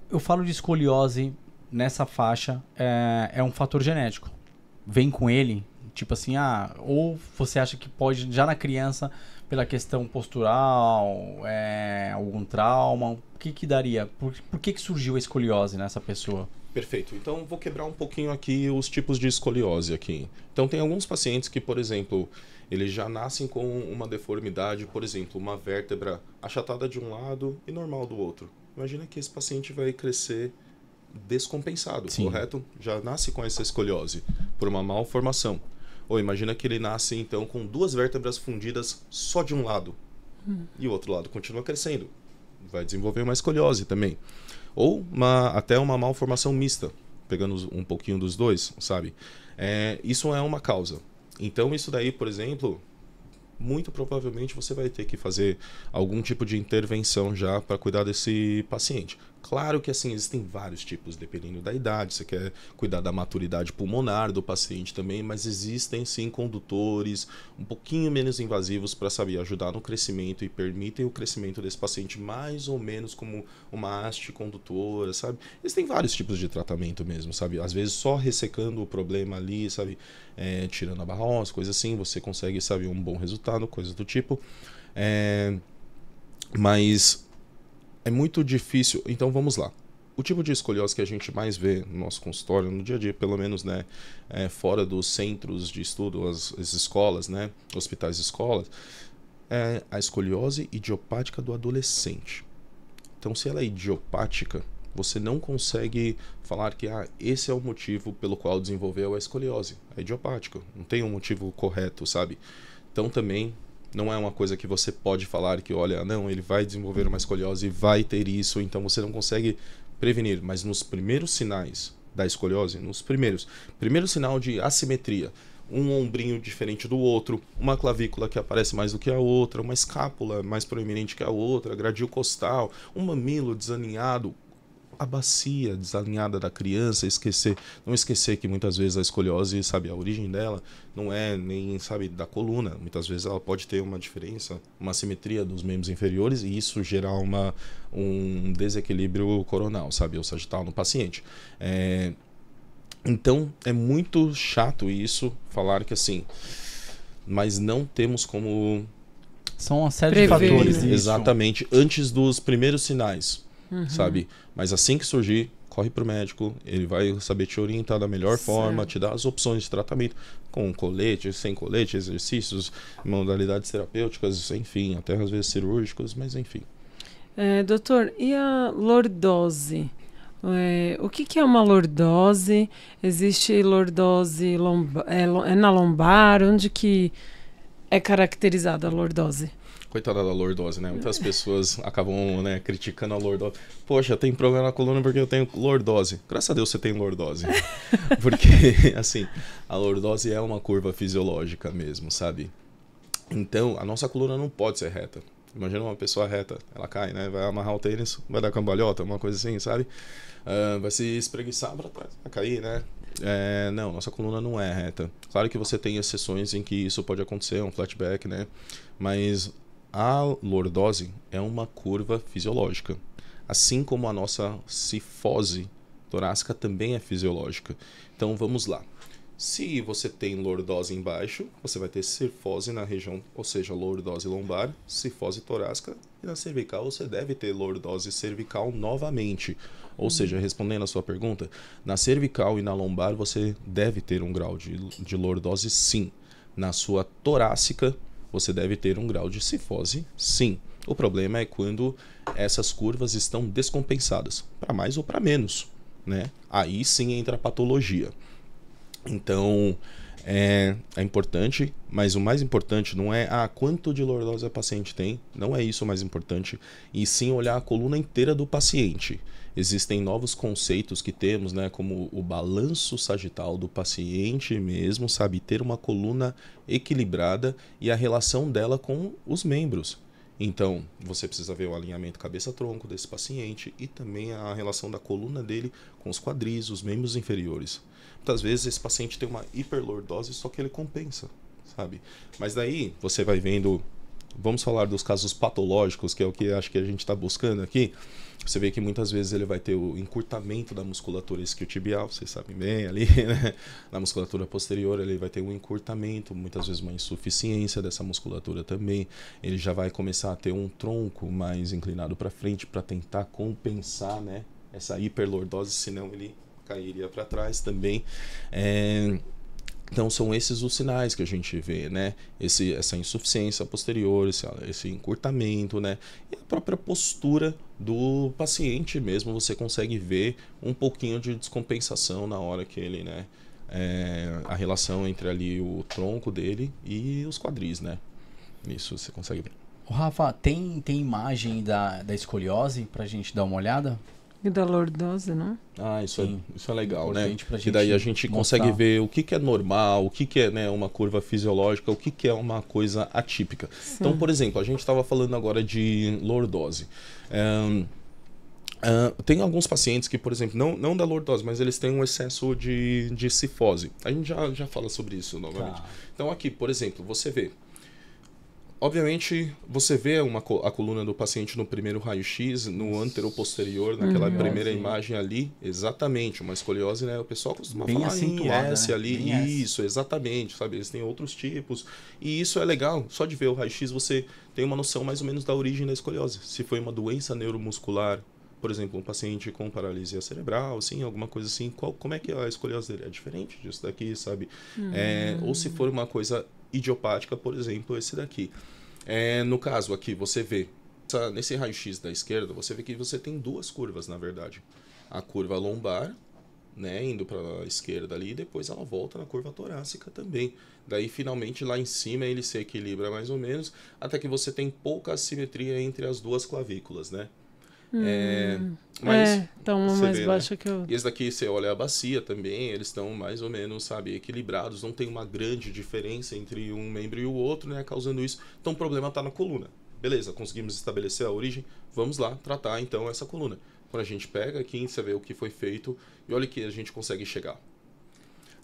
Eu falo de escoliose nessa faixa, é um fator genético. Vem com ele, tipo assim, ou você acha que pode, já na criança, pela questão postural, algum trauma, o que daria? Por que surgiu a escoliose nessa pessoa? Perfeito. Então, vou quebrar um pouquinho aqui os tipos de escoliose aqui. Então, tem alguns pacientes que, por exemplo, eles já nascem com uma deformidade, por exemplo, uma vértebra achatada de um lado e normal do outro. Imagina que esse paciente vai crescer descompensado, Sim. Correto? Já nasce com essa escoliose por uma malformação. Ou imagina que ele nasce então com 2 vértebras fundidas só de um lado e o outro lado continua crescendo, vai desenvolver uma escoliose também. Ou até uma malformação mista, pegando um pouquinho dos dois, sabe? Isso é uma causa. Então isso daí, por exemplo, muito provavelmente você vai ter que fazer algum tipo de intervenção já para cuidar desse paciente. Claro que assim, existem vários tipos, dependendo da idade, você quer cuidar da maturidade pulmonar do paciente também, mas existem sim condutores um pouquinho menos invasivos para saber ajudar no crescimento e permitem o crescimento desse paciente mais ou menos como uma haste condutora, sabe? Existem vários tipos de tratamento mesmo, sabe? Às vezes só ressecando o problema ali, sabe? Tirando a barra óssea, coisa assim, você consegue, sabe, um bom resultado, coisa do tipo. Mas é muito difícil. Então vamos lá. O tipo de escoliose que a gente mais vê no nosso consultório, no dia a dia, pelo menos, né, fora dos centros de estudo, as escolas, né, hospitais e escolas, é a escoliose idiopática do adolescente. Então, se ela é idiopática, você não consegue falar que esse é o motivo pelo qual desenvolveu a escoliose. É idiopático, não tem um motivo correto, sabe? Então, também não é uma coisa que você pode falar que, olha, não, ele vai desenvolver uma escoliose e vai ter isso, então você não consegue prevenir. Mas nos primeiros sinais da escoliose, primeiro sinal de assimetria, um ombrinho diferente do outro, uma clavícula que aparece mais do que a outra, uma escápula mais proeminente que a outra, gradil costal, um mamilo desalinhado, a bacia desalinhada da criança, não esquecer que muitas vezes a escoliose, sabe, a origem dela não é nem, sabe, da coluna. Muitas vezes ela pode ter uma diferença, uma assimetria dos membros inferiores e isso gerar um desequilíbrio coronal, sabe, ou sagital no paciente. Então, é muito chato isso, falar que assim, mas não temos como... São uma série de fatores. Exatamente, antes dos primeiros sinais. Sabe? Mas assim que surgir, corre para o médico, ele vai saber te orientar da melhor forma, te dar as opções de tratamento, com colete, sem colete, exercícios, modalidades terapêuticas, enfim, até às vezes cirúrgicos, mas enfim. Doutor, e a lordose? O que é uma lordose? Existe lordose na lombar? Onde que é caracterizada a lordose? Coitada da lordose, né? Muitas pessoas acabam, né, criticando a lordose. Poxa, tem problema na coluna porque eu tenho lordose. Graças a Deus você tem lordose. Porque, assim, a lordose é uma curva fisiológica mesmo, sabe? Então, a nossa coluna não pode ser reta. Imagina uma pessoa reta, ela cai, né? Vai amarrar o tênis, vai dar cambalhota, uma coisa assim, sabe? Vai se espreguiçar pra trás, vai cair, né? Não, nossa coluna não é reta. Claro que você tem exceções em que isso pode acontecer, um flatback, né? Mas a lordose é uma curva fisiológica. Assim como a nossa cifose torácica também é fisiológica. Então vamos lá. Se você tem lordose embaixo, você vai ter cifose na região, ou seja, lordose lombar, cifose torácica, e na cervical você deve ter lordose cervical novamente. Ou seja, respondendo a sua pergunta, na cervical e na lombar você deve ter um grau de lordose sim. Na sua torácica, você deve ter um grau de cifose, sim. O problema é quando essas curvas estão descompensadas, para mais ou para menos, né? Aí sim entra a patologia. Então, é importante, mas o mais importante não é quanto de lordose a paciente tem, não é isso o mais importante, e sim olhar a coluna inteira do paciente. Existem novos conceitos que temos, né, como o balanço sagital do paciente mesmo, sabe, ter uma coluna equilibrada e a relação dela com os membros. Então, você precisa ver o alinhamento cabeça-tronco desse paciente e também a relação da coluna dele com os quadris, os membros inferiores. Muitas vezes esse paciente tem uma hiperlordose, só que ele compensa, sabe? Mas daí você vai vendo, vamos falar dos casos patológicos, que é o que acho que a gente está buscando aqui. Você vê que muitas vezes ele vai ter o encurtamento da musculatura isquiotibial, vocês sabem bem ali, né? Na musculatura posterior ele vai ter um encurtamento, muitas vezes uma insuficiência dessa musculatura também. Ele já vai começar a ter um tronco mais inclinado para frente para tentar compensar, né, essa hiperlordose, senão ele cairia para trás também. Então são esses os sinais que a gente vê, né? Essa insuficiência posterior, esse encurtamento, né? E a própria postura do paciente mesmo, você consegue ver um pouquinho de descompensação na hora que ele, né? A relação entre ali o tronco dele e os quadris, né? Isso você consegue ver. O Rafa, tem imagem da escoliose pra gente dar uma olhada? E da lordose, não? Isso é legal, né? E daí a gente consegue ver o que é normal, o que é, né, uma curva fisiológica, o que é uma coisa atípica. Sim. Então, por exemplo, a gente estava falando agora de lordose. Tem alguns pacientes que, por exemplo, não da lordose, mas eles têm um excesso de cifose. A gente já fala sobre isso novamente. Tá. Então aqui, por exemplo, você vê. Obviamente, você vê a coluna do paciente no primeiro raio-x, no anteroposterior, naquela primeira imagem ali, exatamente, uma escoliose, né? O pessoal costuma falar em S, né? Ali, bem isso, exatamente, sabe? Eles têm outros tipos, e isso é legal, só de ver o raio-x você tem uma noção mais ou menos da origem da escoliose. Se foi uma doença neuromuscular, por exemplo, um paciente com paralisia cerebral, assim, alguma coisa assim, como é que a escoliose dele é diferente disso daqui, sabe? Ou se for uma coisa idiopática, por exemplo, esse daqui. No caso aqui, você vê, nesse raio-x da esquerda, você vê que você tem duas curvas, na verdade. A curva lombar, né, indo para a esquerda ali, e depois ela volta na curva torácica também. Daí, finalmente, lá em cima ele se equilibra mais ou menos, até que você tem pouca assimetria entre as duas clavículas, né? Então uma mais baixa, né, que eu... E esse daqui, você olha a bacia também, eles estão mais ou menos, sabe, equilibrados, não tem uma grande diferença entre um membro e o outro, né, causando isso. Então o problema está na coluna. Beleza, conseguimos estabelecer a origem, vamos lá tratar então essa coluna. Quando a gente pega aqui, você vê o que foi feito e olha que a gente consegue chegar.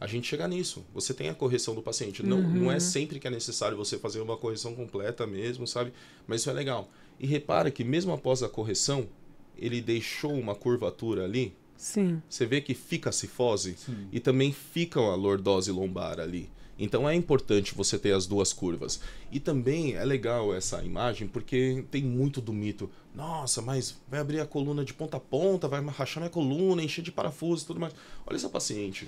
A gente chega nisso, você tem a correção do paciente. Não é sempre que é necessário você fazer uma correção completa mesmo, sabe? Mas isso é legal. E repara que mesmo após a correção, ele deixou uma curvatura ali. Sim. Você vê que fica a cifose. Sim. E também fica a lordose lombar ali. Então é importante você ter as duas curvas. E também é legal essa imagem porque tem muito do mito. Nossa, mas vai abrir a coluna de ponta a ponta, vai rachar minha coluna, encher de parafuso e tudo mais. Olha essa paciente.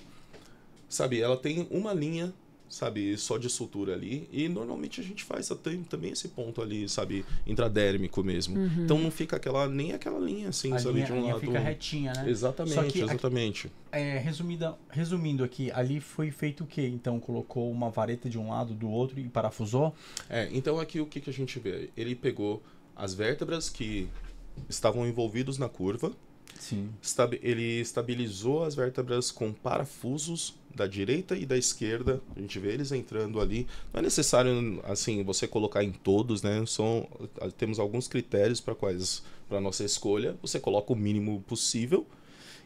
Sabe, ela tem uma linha, sabe, só de sutura ali, e normalmente a gente faz também esse ponto ali, sabe, intradérmico mesmo. Então não fica nem aquela linha assim, a sabe, linha, de um lado. Fica retinha, né? Exatamente, exatamente. Resumindo aqui, ali foi feito o quê? Então colocou uma vareta de um lado, do outro e parafusou? Então aqui o que a gente vê? Ele pegou as vértebras que estavam envolvidos na curva. Sim. Ele estabilizou as vértebras com parafusos da direita e da esquerda. A gente vê eles entrando ali. Não é necessário assim você colocar em todos, né? Temos alguns critérios para nossa escolha. Você coloca o mínimo possível.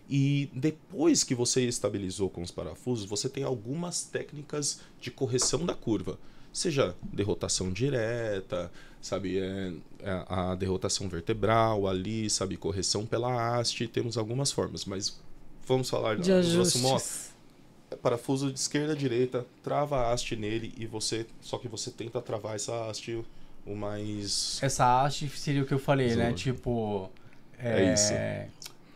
E depois que você estabilizou com os parafusos, você tem algumas técnicas de correção da curva. Seja derrotação direta, sabe, a derrotação vertebral ali, sabe, correção pela haste, temos algumas formas, mas vamos falar de ajustes. Parafuso de esquerda a direita, trava a haste nele só que você tenta travar essa haste o mais... Essa haste seria o que eu falei, né, tipo... É isso.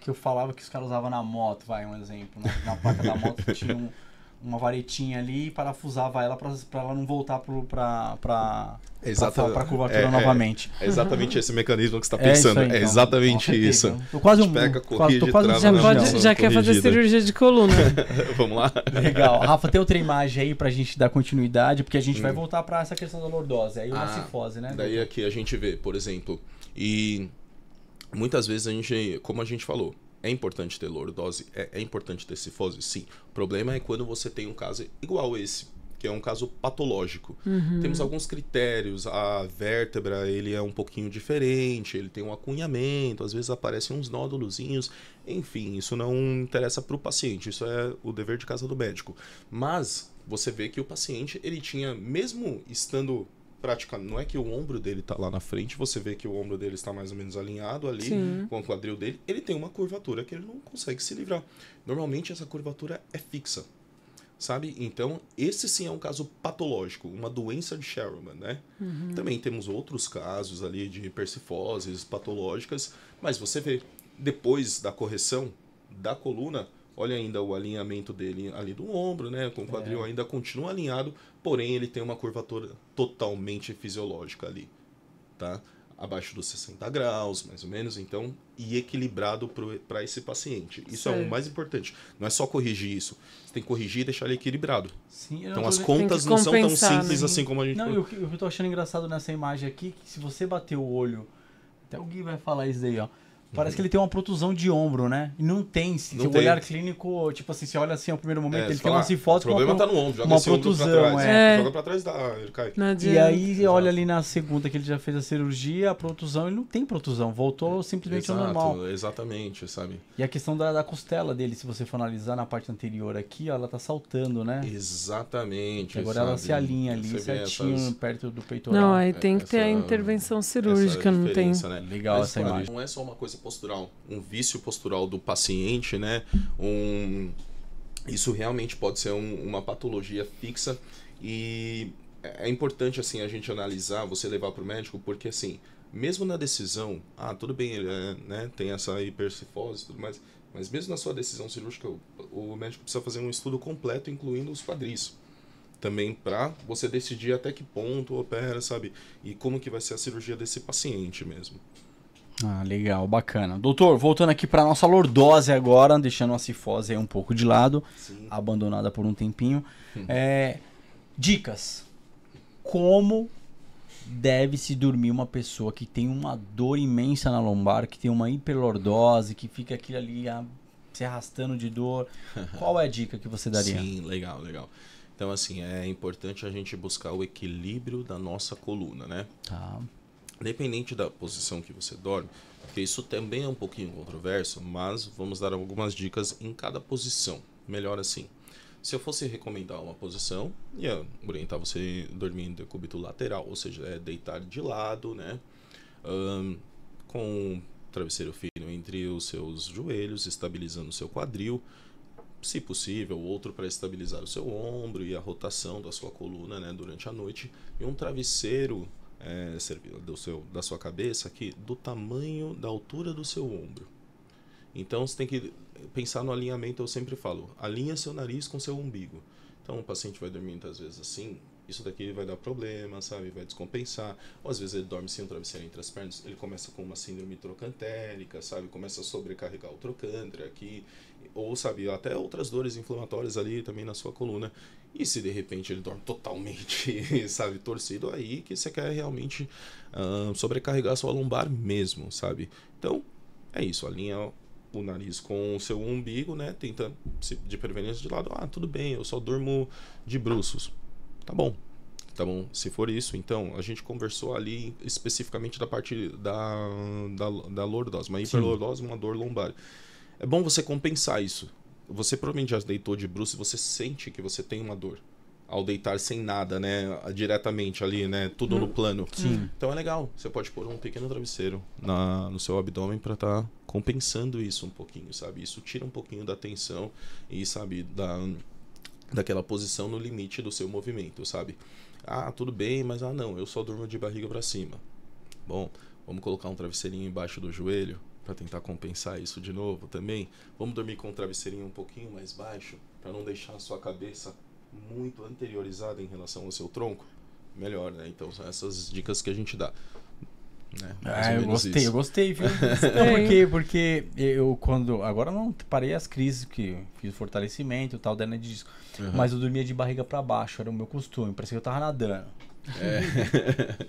Que eu falava que os caras usavam na moto, vai, um exemplo, na placa da moto tinha uma varetinha ali e parafusava ela para ela não voltar para a curvatura novamente. É exatamente esse mecanismo que você está pensando. Aí, então. É exatamente isso. Tô quase pega, corrige, já quer fazer cirurgia de coluna. Vamos lá? Legal. Rafa, tem outra imagem aí pra gente dar continuidade, porque a gente vai voltar para essa questão da lordose, aí uma cifose, né? Daí aqui a gente vê, por exemplo, e muitas vezes como a gente falou, é importante ter lordose, é importante ter cifose, sim. O problema é quando você tem um caso igual esse, que é um caso patológico. Temos alguns critérios, a vértebra ele é um pouquinho diferente, ele tem um acunhamento, às vezes aparecem uns nódulozinhos, enfim, isso não interessa para o paciente, isso é o dever de casa do médico. Mas você vê que o paciente, ele tinha, mesmo estando praticamente, não é que o ombro dele está lá na frente, você vê que o ombro dele está mais ou menos alinhado ali com o quadril dele, ele tem uma curvatura que ele não consegue se livrar. Normalmente essa curvatura é fixa, sabe? Então, esse sim é um caso patológico, uma doença de Sherman, né? Também temos outros casos ali de hipercifoses patológicas, mas você vê, depois da correção da coluna, olha ainda o alinhamento dele ali do ombro, né? Com o quadril ainda continua alinhado, porém ele tem uma curvatura totalmente fisiológica ali, tá? Abaixo dos 60 graus, mais ou menos, então, e equilibrado para esse paciente. Isso é o mais importante. Não é só corrigir isso. Você tem que corrigir e deixar ele equilibrado. Sim, então as contas não são tão simples assim como a gente... Não, e o que eu tô achando engraçado nessa imagem aqui, que se você bater o olho, até o Gui vai falar isso daí, ó. Parece que ele tem uma protusão de ombro, né? E não tem. Se o olhar clínico, tipo assim, você olha assim ao primeiro momento, ele tem uma cifose com problema tá no ombro, joga uma esse ombro pra protusão. trás. Joga pra trás, ele cai. E aí, olha ali na segunda que ele já fez a cirurgia, a protusão, ele não tem protusão, voltou simplesmente ao normal. Exatamente, sabe? E a questão da costela dele, se você for analisar na parte anterior aqui, ó, ela tá saltando, né? Exatamente. Agora ela se alinha ali certinho, perto do peitoral. Não, aí tem que ter a intervenção cirúrgica, não tem. Né? Legal. Mas, essa imagem. Não é só uma coisa postural, um vício postural do paciente, né? Isso realmente pode ser uma patologia fixa e é importante assim a gente analisar, você levar para o médico, porque assim, mesmo na decisão, tudo bem, ele né, tem essa hipercifose e tudo mais, mas mesmo na sua decisão cirúrgica, o médico precisa fazer um estudo completo, incluindo os quadris. Também para você decidir até que ponto opera, sabe? E como que vai ser a cirurgia desse paciente mesmo. Legal, bacana. Doutor, voltando aqui para nossa lordose agora, deixando a cifose aí um pouco de lado, abandonada por um tempinho. Dicas. Como deve se dormir uma pessoa que tem uma dor imensa na lombar, que tem uma hiperlordose, que fica aquilo ali se arrastando de dor? Qual é a dica que você daria? Sim, legal. Então, assim, é importante a gente buscar o equilíbrio da nossa coluna, né? Tá. Independente da posição que você dorme, porque isso também é um pouquinho controverso, mas vamos dar algumas dicas em cada posição. Melhor assim. Se eu fosse recomendar uma posição, ia orientar você dormir em decúbito lateral, ou seja, deitar de lado, né? Com um travesseiro fino entre os seus joelhos, estabilizando o seu quadril, se possível, outro para estabilizar o seu ombro e a rotação da sua coluna, né, durante a noite, e um travesseiro da sua cabeça aqui do tamanho da altura do seu ombro. Então você tem que pensar no alinhamento. Eu sempre falo, alinha seu nariz com seu umbigo. Então o paciente vai dormir muitas vezes assim, isso daqui vai dar problema, sabe, vai descompensar. Ou às vezes ele dorme sem o travesseiro entre as pernas, ele começa com uma síndrome trocantérica, sabe, começa a sobrecarregar o trocânter aqui, ou sabe, até outras dores inflamatórias ali também na sua coluna. E se de repente ele dorme totalmente, sabe, torcido, aí que você quer realmente sobrecarregar a sua lombar mesmo, sabe. Então é isso, alinha o nariz com o seu umbigo, né, tenta de preferência de lado. Tudo bem, eu só durmo de bruços. Tá bom. Se for isso, então, a gente conversou ali especificamente da parte da lordose, uma hiperlordose, uma dor lombar. É bom você compensar isso. Você provavelmente já deitou de bruços e você sente que você tem uma dor ao deitar sem nada, né, diretamente ali, né, tudo no plano. Sim. Então é legal, você pode pôr um pequeno travesseiro no seu abdômen para estar compensando isso um pouquinho, sabe? Isso tira um pouquinho da tensão e, sabe, daquela posição no limite do seu movimento, sabe? Tudo bem, mas não, eu só durmo de barriga para cima. Bom, vamos colocar um travesseirinho embaixo do joelho para tentar compensar isso de novo também. Vamos dormir com um travesseirinho um pouquinho mais baixo, para não deixar a sua cabeça muito anteriorizada em relação ao seu tronco, melhor, né? Então são essas dicas que a gente dá. Né? Eu gostei, viu? Não, porque eu agora não parei as crises que fiz fortalecimento e tal, hernia de disco. Mas eu dormia de barriga para baixo, era o meu costume, parecia que eu tava nadando.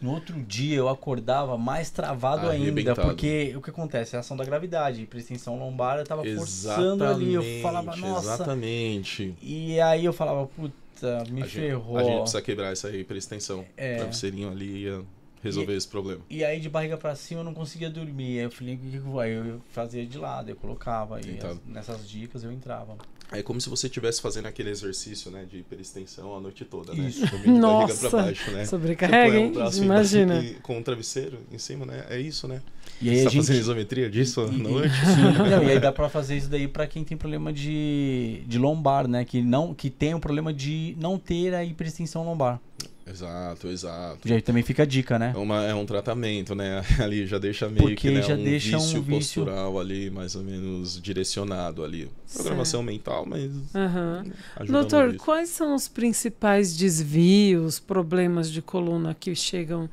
No outro dia eu acordava mais travado ainda, porque o que acontece? É a ação da gravidade, pressão lombar, eu tava forçando ali, eu falava, nossa. Exatamente. E aí eu falava, puta, me ferrou. A gente precisa quebrar essa hiperextensão. O travesseirinho ali ia resolver esse problema. E aí de barriga pra cima eu não conseguia dormir. Aí eu falei, o que vai? Eu fazia de lado, eu colocava. E nessas dicas eu entrava. É como se você estivesse fazendo aquele exercício, né, de hiperextensão a noite toda, né? Nossa, barriga pra baixo, né? Sobrecarrega, hein? Imagina. Com um travesseiro em cima, né? É isso, né? E aí você tá fazendo isometria disso à noite? E aí dá pra fazer isso daí pra quem tem problema de lombar, né? Que tem o problema de não ter a hiperextensão lombar. Exato. Já também fica a dica, né? É um tratamento, né? Ali já deixa meio porque que, né, já um deixa vício um vício postural ali, mais ou menos direcionado ali. Programação mental, mas ajuda. Doutor, quais são os principais desvios, problemas de coluna que chegam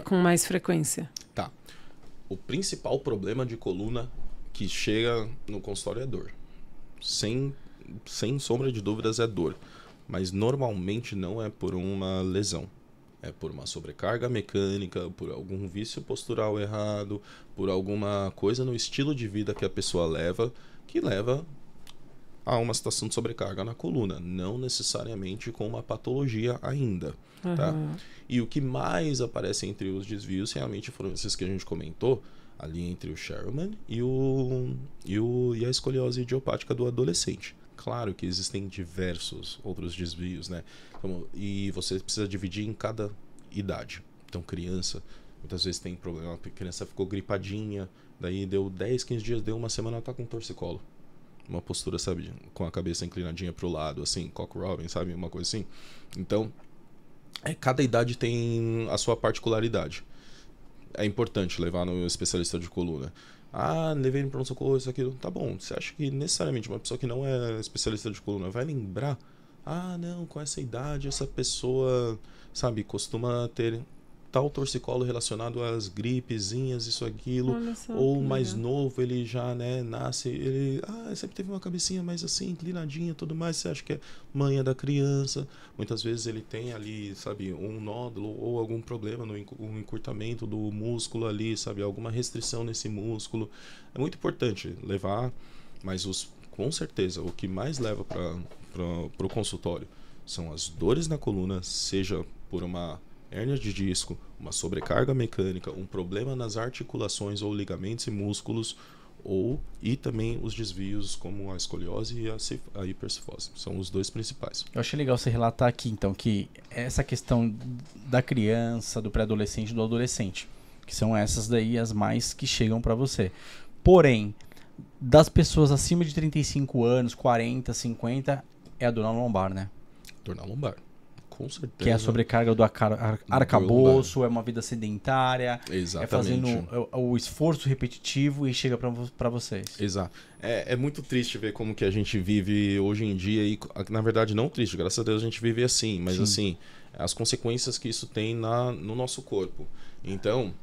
com mais frequência? Tá. O principal problema de coluna que chega no consultório é dor. Sem sombra de dúvidas é dor. Mas normalmente não é por uma lesão. É por uma sobrecarga mecânica, por algum vício postural errado, por alguma coisa no estilo de vida que a pessoa leva, que leva a uma situação de sobrecarga na coluna. Não necessariamente com uma patologia ainda. Tá? E o que mais aparece entre os desvios realmente foram esses que a gente comentou, ali entre o Sherman e a escoliose idiopática do adolescente. Claro que existem diversos outros desvios, né? E você precisa dividir em cada idade. Então, criança, muitas vezes tem problema. A criança ficou gripadinha, daí deu 10, 15 dias, deu uma semana, ela tá com torcicolo. Uma postura, sabe, com a cabeça inclinadinha pro lado, assim, cock robin, sabe? Uma coisa assim. Então, cada idade tem a sua particularidade. É importante levar no especialista de coluna. Levei no pronto-socorro, isso, aquilo. Tá bom, você acha que necessariamente uma pessoa que não é especialista de coluna vai lembrar? Não, com essa idade, essa pessoa, sabe, costuma ter tal torcicolo relacionado às gripezinhas, isso, aquilo. Ou mais novo, ele já, né, nasce, ele sempre teve uma cabecinha mais assim, inclinadinha, tudo mais. Você acha que é manha da criança? Muitas vezes ele tem ali, sabe, um nódulo ou algum problema no encurtamento do músculo ali, sabe, alguma restrição nesse músculo. É muito importante levar, mas com certeza o que mais leva para o consultório são as dores na coluna, seja por uma hérnia de disco, uma sobrecarga mecânica, um problema nas articulações ou ligamentos e músculos, e também os desvios como a escoliose e a hipercifose. São os dois principais. Eu achei legal você relatar aqui, então, que essa questão da criança, do pré-adolescente e do adolescente, que são essas daí as mais que chegam para você. Porém, das pessoas acima de 35 anos, 40, 50, é a dor na lombar, né? Dor na lombar. Com certeza. Que é a sobrecarga do arcabouço, é uma vida sedentária. Exatamente. É fazendo o esforço repetitivo e chega para vocês. Exato. É muito triste ver como que a gente vive hoje em dia, e na verdade não triste, graças a Deus a gente vive assim, mas assim, as consequências que isso tem no nosso corpo. Então,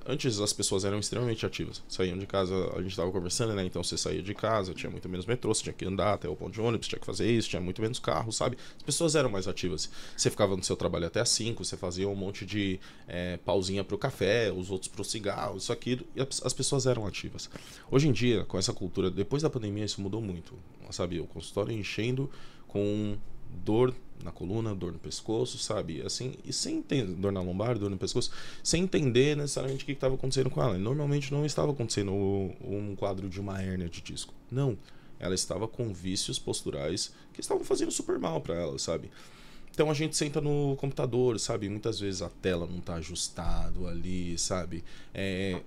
antes as pessoas eram extremamente ativas. Saíam de casa, a gente estava conversando, né? Então você saía de casa, tinha muito menos metrô, você tinha que andar até o ponto de ônibus, tinha que fazer isso, tinha muito menos carro, sabe? As pessoas eram mais ativas. Você ficava no seu trabalho até às 5, você fazia um monte de pausinha pro café, os outros pro cigarro, isso, aquilo, e as pessoas eram ativas. Hoje em dia, com essa cultura, depois da pandemia, isso mudou muito, sabe? O consultório enchendo com dor na coluna, dor no pescoço, sabe? Assim, e sem entender, dor na lombar, dor no pescoço, sem entender necessariamente o que estava acontecendo com ela. E normalmente não estava acontecendo um quadro de uma hérnia de disco. Não. Ela estava com vícios posturais que estavam fazendo super mal para ela, sabe? Então a gente senta no computador, sabe? Muitas vezes a tela não está ajustado ali, sabe?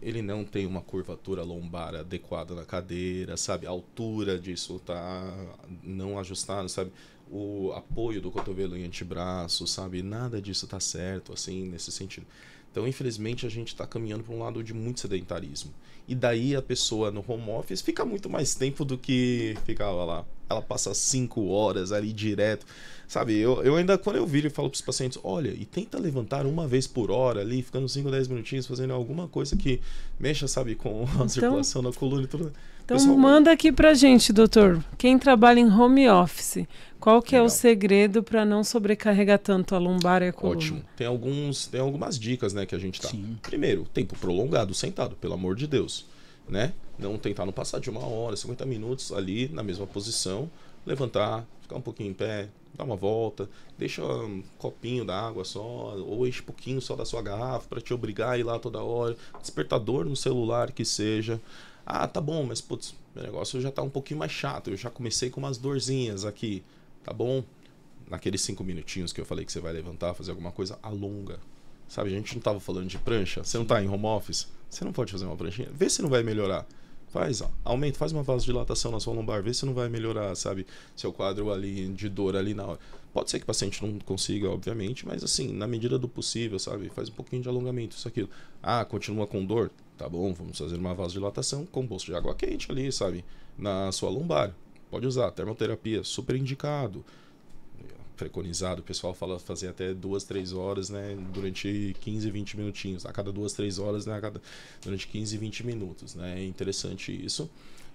Ele não tem uma curvatura lombar adequada na cadeira, sabe? A altura disso tá não ajustada, sabe? O apoio do cotovelo em antebraço, sabe? Nada disso tá certo, assim, nesse sentido. Então, infelizmente, a gente está caminhando para um lado de muito sedentarismo. E daí a pessoa no home office fica muito mais tempo do que ficava lá. Ela passa 5 horas ali direto. Sabe, eu ainda, quando eu viro e falo para os pacientes, olha, e tenta levantar uma vez por hora ali, ficando 5, 10 minutinhos, fazendo alguma coisa que mexa, sabe, com a circulação da coluna e tudo. Então Pessoal, manda aqui pra gente, doutor. Quem trabalha em home office, qual que é o segredo para não sobrecarregar tanto a lombar e a coluna? Ótimo. Tem algumas dicas, né, que a gente tá. Sim. Primeiro, tempo prolongado sentado, pelo amor de Deus, né? Não tentar não passar de 1 hora, 50 minutos ali na mesma posição, levantar, ficar um pouquinho em pé, dar uma volta, deixa um copinho d'água só, ou enche um pouquinho só da sua garrafa para te obrigar a ir lá toda hora, despertador no celular que seja. Ah, tá bom, mas putz, meu negócio já tá um pouquinho mais chato, eu já comecei com umas dorzinhas aqui, tá bom? Naqueles 5 minutinhos que eu falei que você vai levantar, fazer alguma coisa, alonga. Sabe, a gente não tava falando de prancha, você não tá em home office, você não pode fazer uma pranchinha, vê se não vai melhorar. Faz, ó, aumenta, faz uma vasodilatação na sua lombar, vê se não vai melhorar, sabe, seu quadro ali de dor ali na hora. Pode ser que o paciente não consiga, obviamente, mas assim, na medida do possível, sabe, faz um pouquinho de alongamento, isso aquilo. Ah, continua com dor? Tá bom, vamos fazer uma vasodilatação com bolso de água quente ali, sabe, na sua lombar. Pode usar, termoterapia, super indicado. Preconizado, o pessoal fala fazer até 2, 3 horas, né, durante 15, 20 minutinhos, a cada 2, 3 horas, né, durante 15, 20 minutos, né, é interessante isso.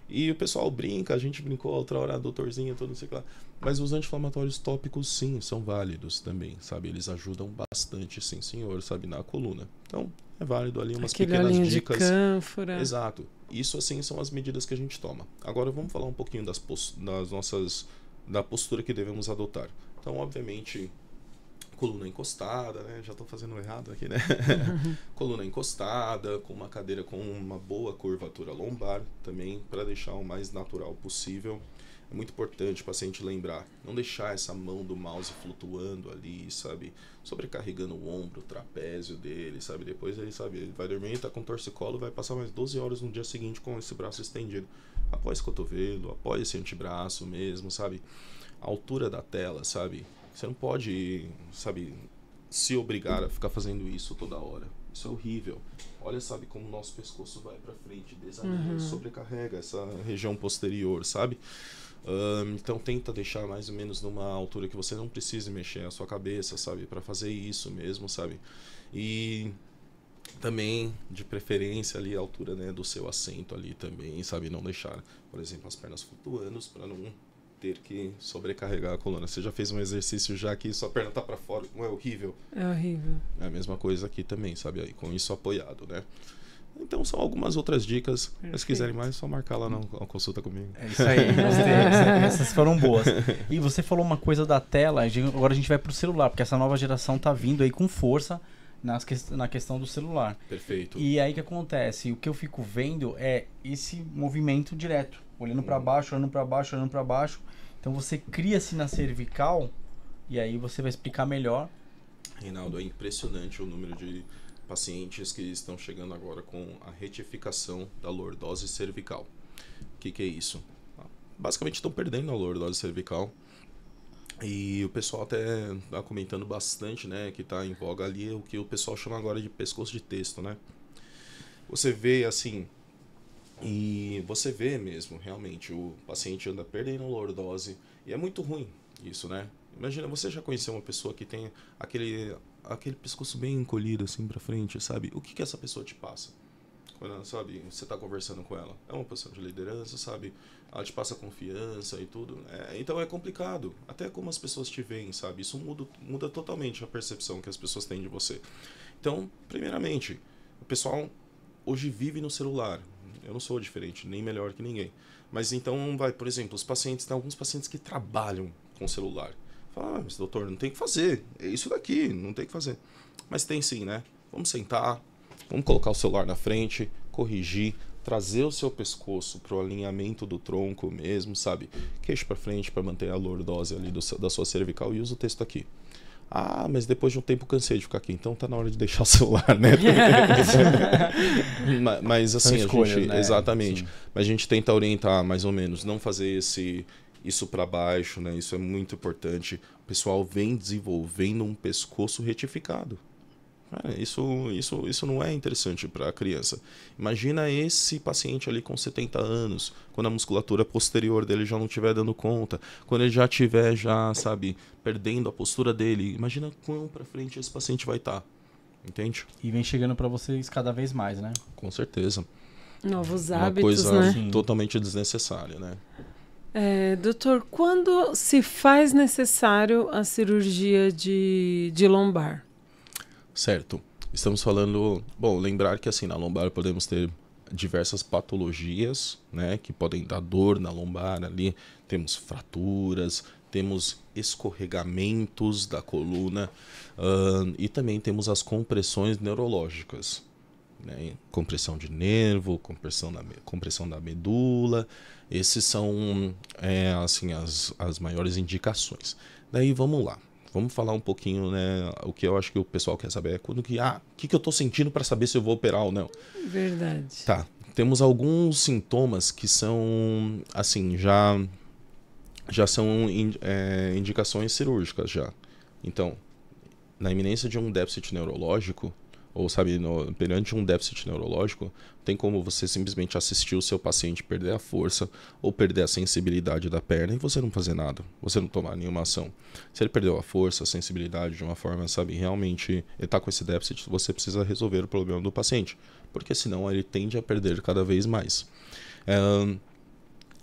E o pessoal brinca, a gente brincou outra hora, doutorzinho, todo não sei o que lá, mas os anti-inflamatórios tópicos, sim, são válidos também, sabe, eles ajudam bastante, sim senhor, sabe, na coluna. Então, é válido ali umas pequenas dicas. De cânfora. Exato. Isso, assim, são as medidas que a gente toma. Agora, vamos falar um pouquinho da postura que devemos adotar. Então, obviamente, coluna encostada, né? Já estou fazendo errado aqui, né? Coluna encostada, com uma cadeira com uma boa curvatura lombar também, para deixar o mais natural possível. É muito importante o paciente lembrar, não deixar essa mão do mouse flutuando ali, sabe? Sobrecarregando o ombro, o trapézio dele, sabe? Depois ele, sabe, ele vai dormir, tá com torcicolo, vai passar mais 12 horas no dia seguinte com esse braço estendido. Apoia esse cotovelo, apoia esse antebraço mesmo, sabe? A altura da tela, sabe? Você não pode, sabe, se obrigar a ficar fazendo isso toda hora. Isso é horrível. Olha, sabe, como o nosso pescoço vai para frente, desalinha, sobrecarrega essa região posterior, sabe? Então tenta deixar mais ou menos numa altura que você não precise mexer a sua cabeça, sabe? Para fazer isso mesmo, sabe? E também, de preferência, ali a altura, né, do seu assento ali também, sabe? Não deixar, por exemplo, as pernas flutuando para não ter que sobrecarregar a coluna. Você já fez um exercício já que sua perna tá para fora, não é horrível? É horrível. É a mesma coisa aqui também, sabe? Aí, com isso apoiado, né? Então são algumas outras dicas. Perfeito. Se quiserem mais, é só marcar lá na consulta comigo. É isso aí, essas foram boas. E você falou uma coisa da tela, agora a gente vai pro celular, porque essa nova geração tá vindo aí com força na questão do celular. Perfeito. E aí o que acontece? O que eu fico vendo é esse movimento direto, olhando para baixo, olhando para baixo, olhando para baixo. Então você cria-se na cervical e aí você vai explicar melhor. Reinaldo, é impressionante o número de pacientes que estão chegando agora com a retificação da lordose cervical. O que é isso? Basicamente estão perdendo a lordose cervical. E o pessoal até está comentando bastante, né, que está em voga ali o que o pessoal chama agora de pescoço de texto, né? Você vê assim, e você vê mesmo, realmente, o paciente anda perdendo a lordose, e é muito ruim isso, né? Imagina, você já conheceu uma pessoa que tem aquele pescoço bem encolhido assim para frente, sabe? O que essa pessoa te passa? Quando, sabe, você tá conversando com ela, é uma posição de liderança, sabe? Ela te passa confiança e tudo. Então é complicado, até como as pessoas te veem, sabe? Isso muda totalmente a percepção que as pessoas têm de você. Então, primeiramente, o pessoal hoje vive no celular. Eu não sou diferente, nem melhor que ninguém. Mas então, por exemplo, tem alguns pacientes que trabalham com celular. Fala, mas doutor, não tem o que fazer, é isso daqui, não tem o que fazer. Mas tem sim, né? Vamos sentar, vamos colocar o celular na frente, corrigir, trazer o seu pescoço para o alinhamento do tronco mesmo, sabe? Queixo para frente para manter a lordose ali da sua cervical e usa o texto aqui. Ah, mas depois de um tempo cansei de ficar aqui, então tá na hora de deixar o celular, né? Mas assim, escolhas, né? Exatamente. Sim. Mas a gente tenta orientar mais ou menos, não fazer isso para baixo, né? Isso é muito importante. O pessoal vem desenvolvendo um pescoço retificado. Isso não é interessante para a criança. Imagina esse paciente ali com 70 anos, quando a musculatura posterior dele já não estiver dando conta, quando ele já estiver, sabe, perdendo a postura dele. Imagina quão para frente esse paciente vai estar. Entende? E vem chegando para vocês cada vez mais, né? Com certeza. Novos Uma hábitos, coisa né? totalmente desnecessária, né? Doutor, quando se faz necessário a cirurgia de lombar? Certo. Estamos falando... Bom, lembrar que assim, na lombar podemos ter diversas patologias, né? Que podem dar dor na lombar ali. Temos fraturas, temos escorregamentos da coluna e também temos as compressões neurológicas. Né? Compressão de nervo, compressão da medula. Esses são assim, as maiores indicações. Daí vamos lá. Vamos falar um pouquinho, né? O que eu acho que o pessoal quer saber é quando que... o que eu estou sentindo para saber se eu vou operar ou não. Verdade. Tá. Temos alguns sintomas que são, assim, já são indicações cirúrgicas já. Então, na iminência de um déficit neurológico, ou sabe, perante um déficit neurológico, tem como você simplesmente assistir o seu paciente perder a força ou perder a sensibilidade da perna e você não fazer nada, você não tomar nenhuma ação. Se ele perdeu a força, a sensibilidade de uma forma, sabe, realmente ele está com esse déficit, você precisa resolver o problema do paciente, porque senão ele tende a perder cada vez mais.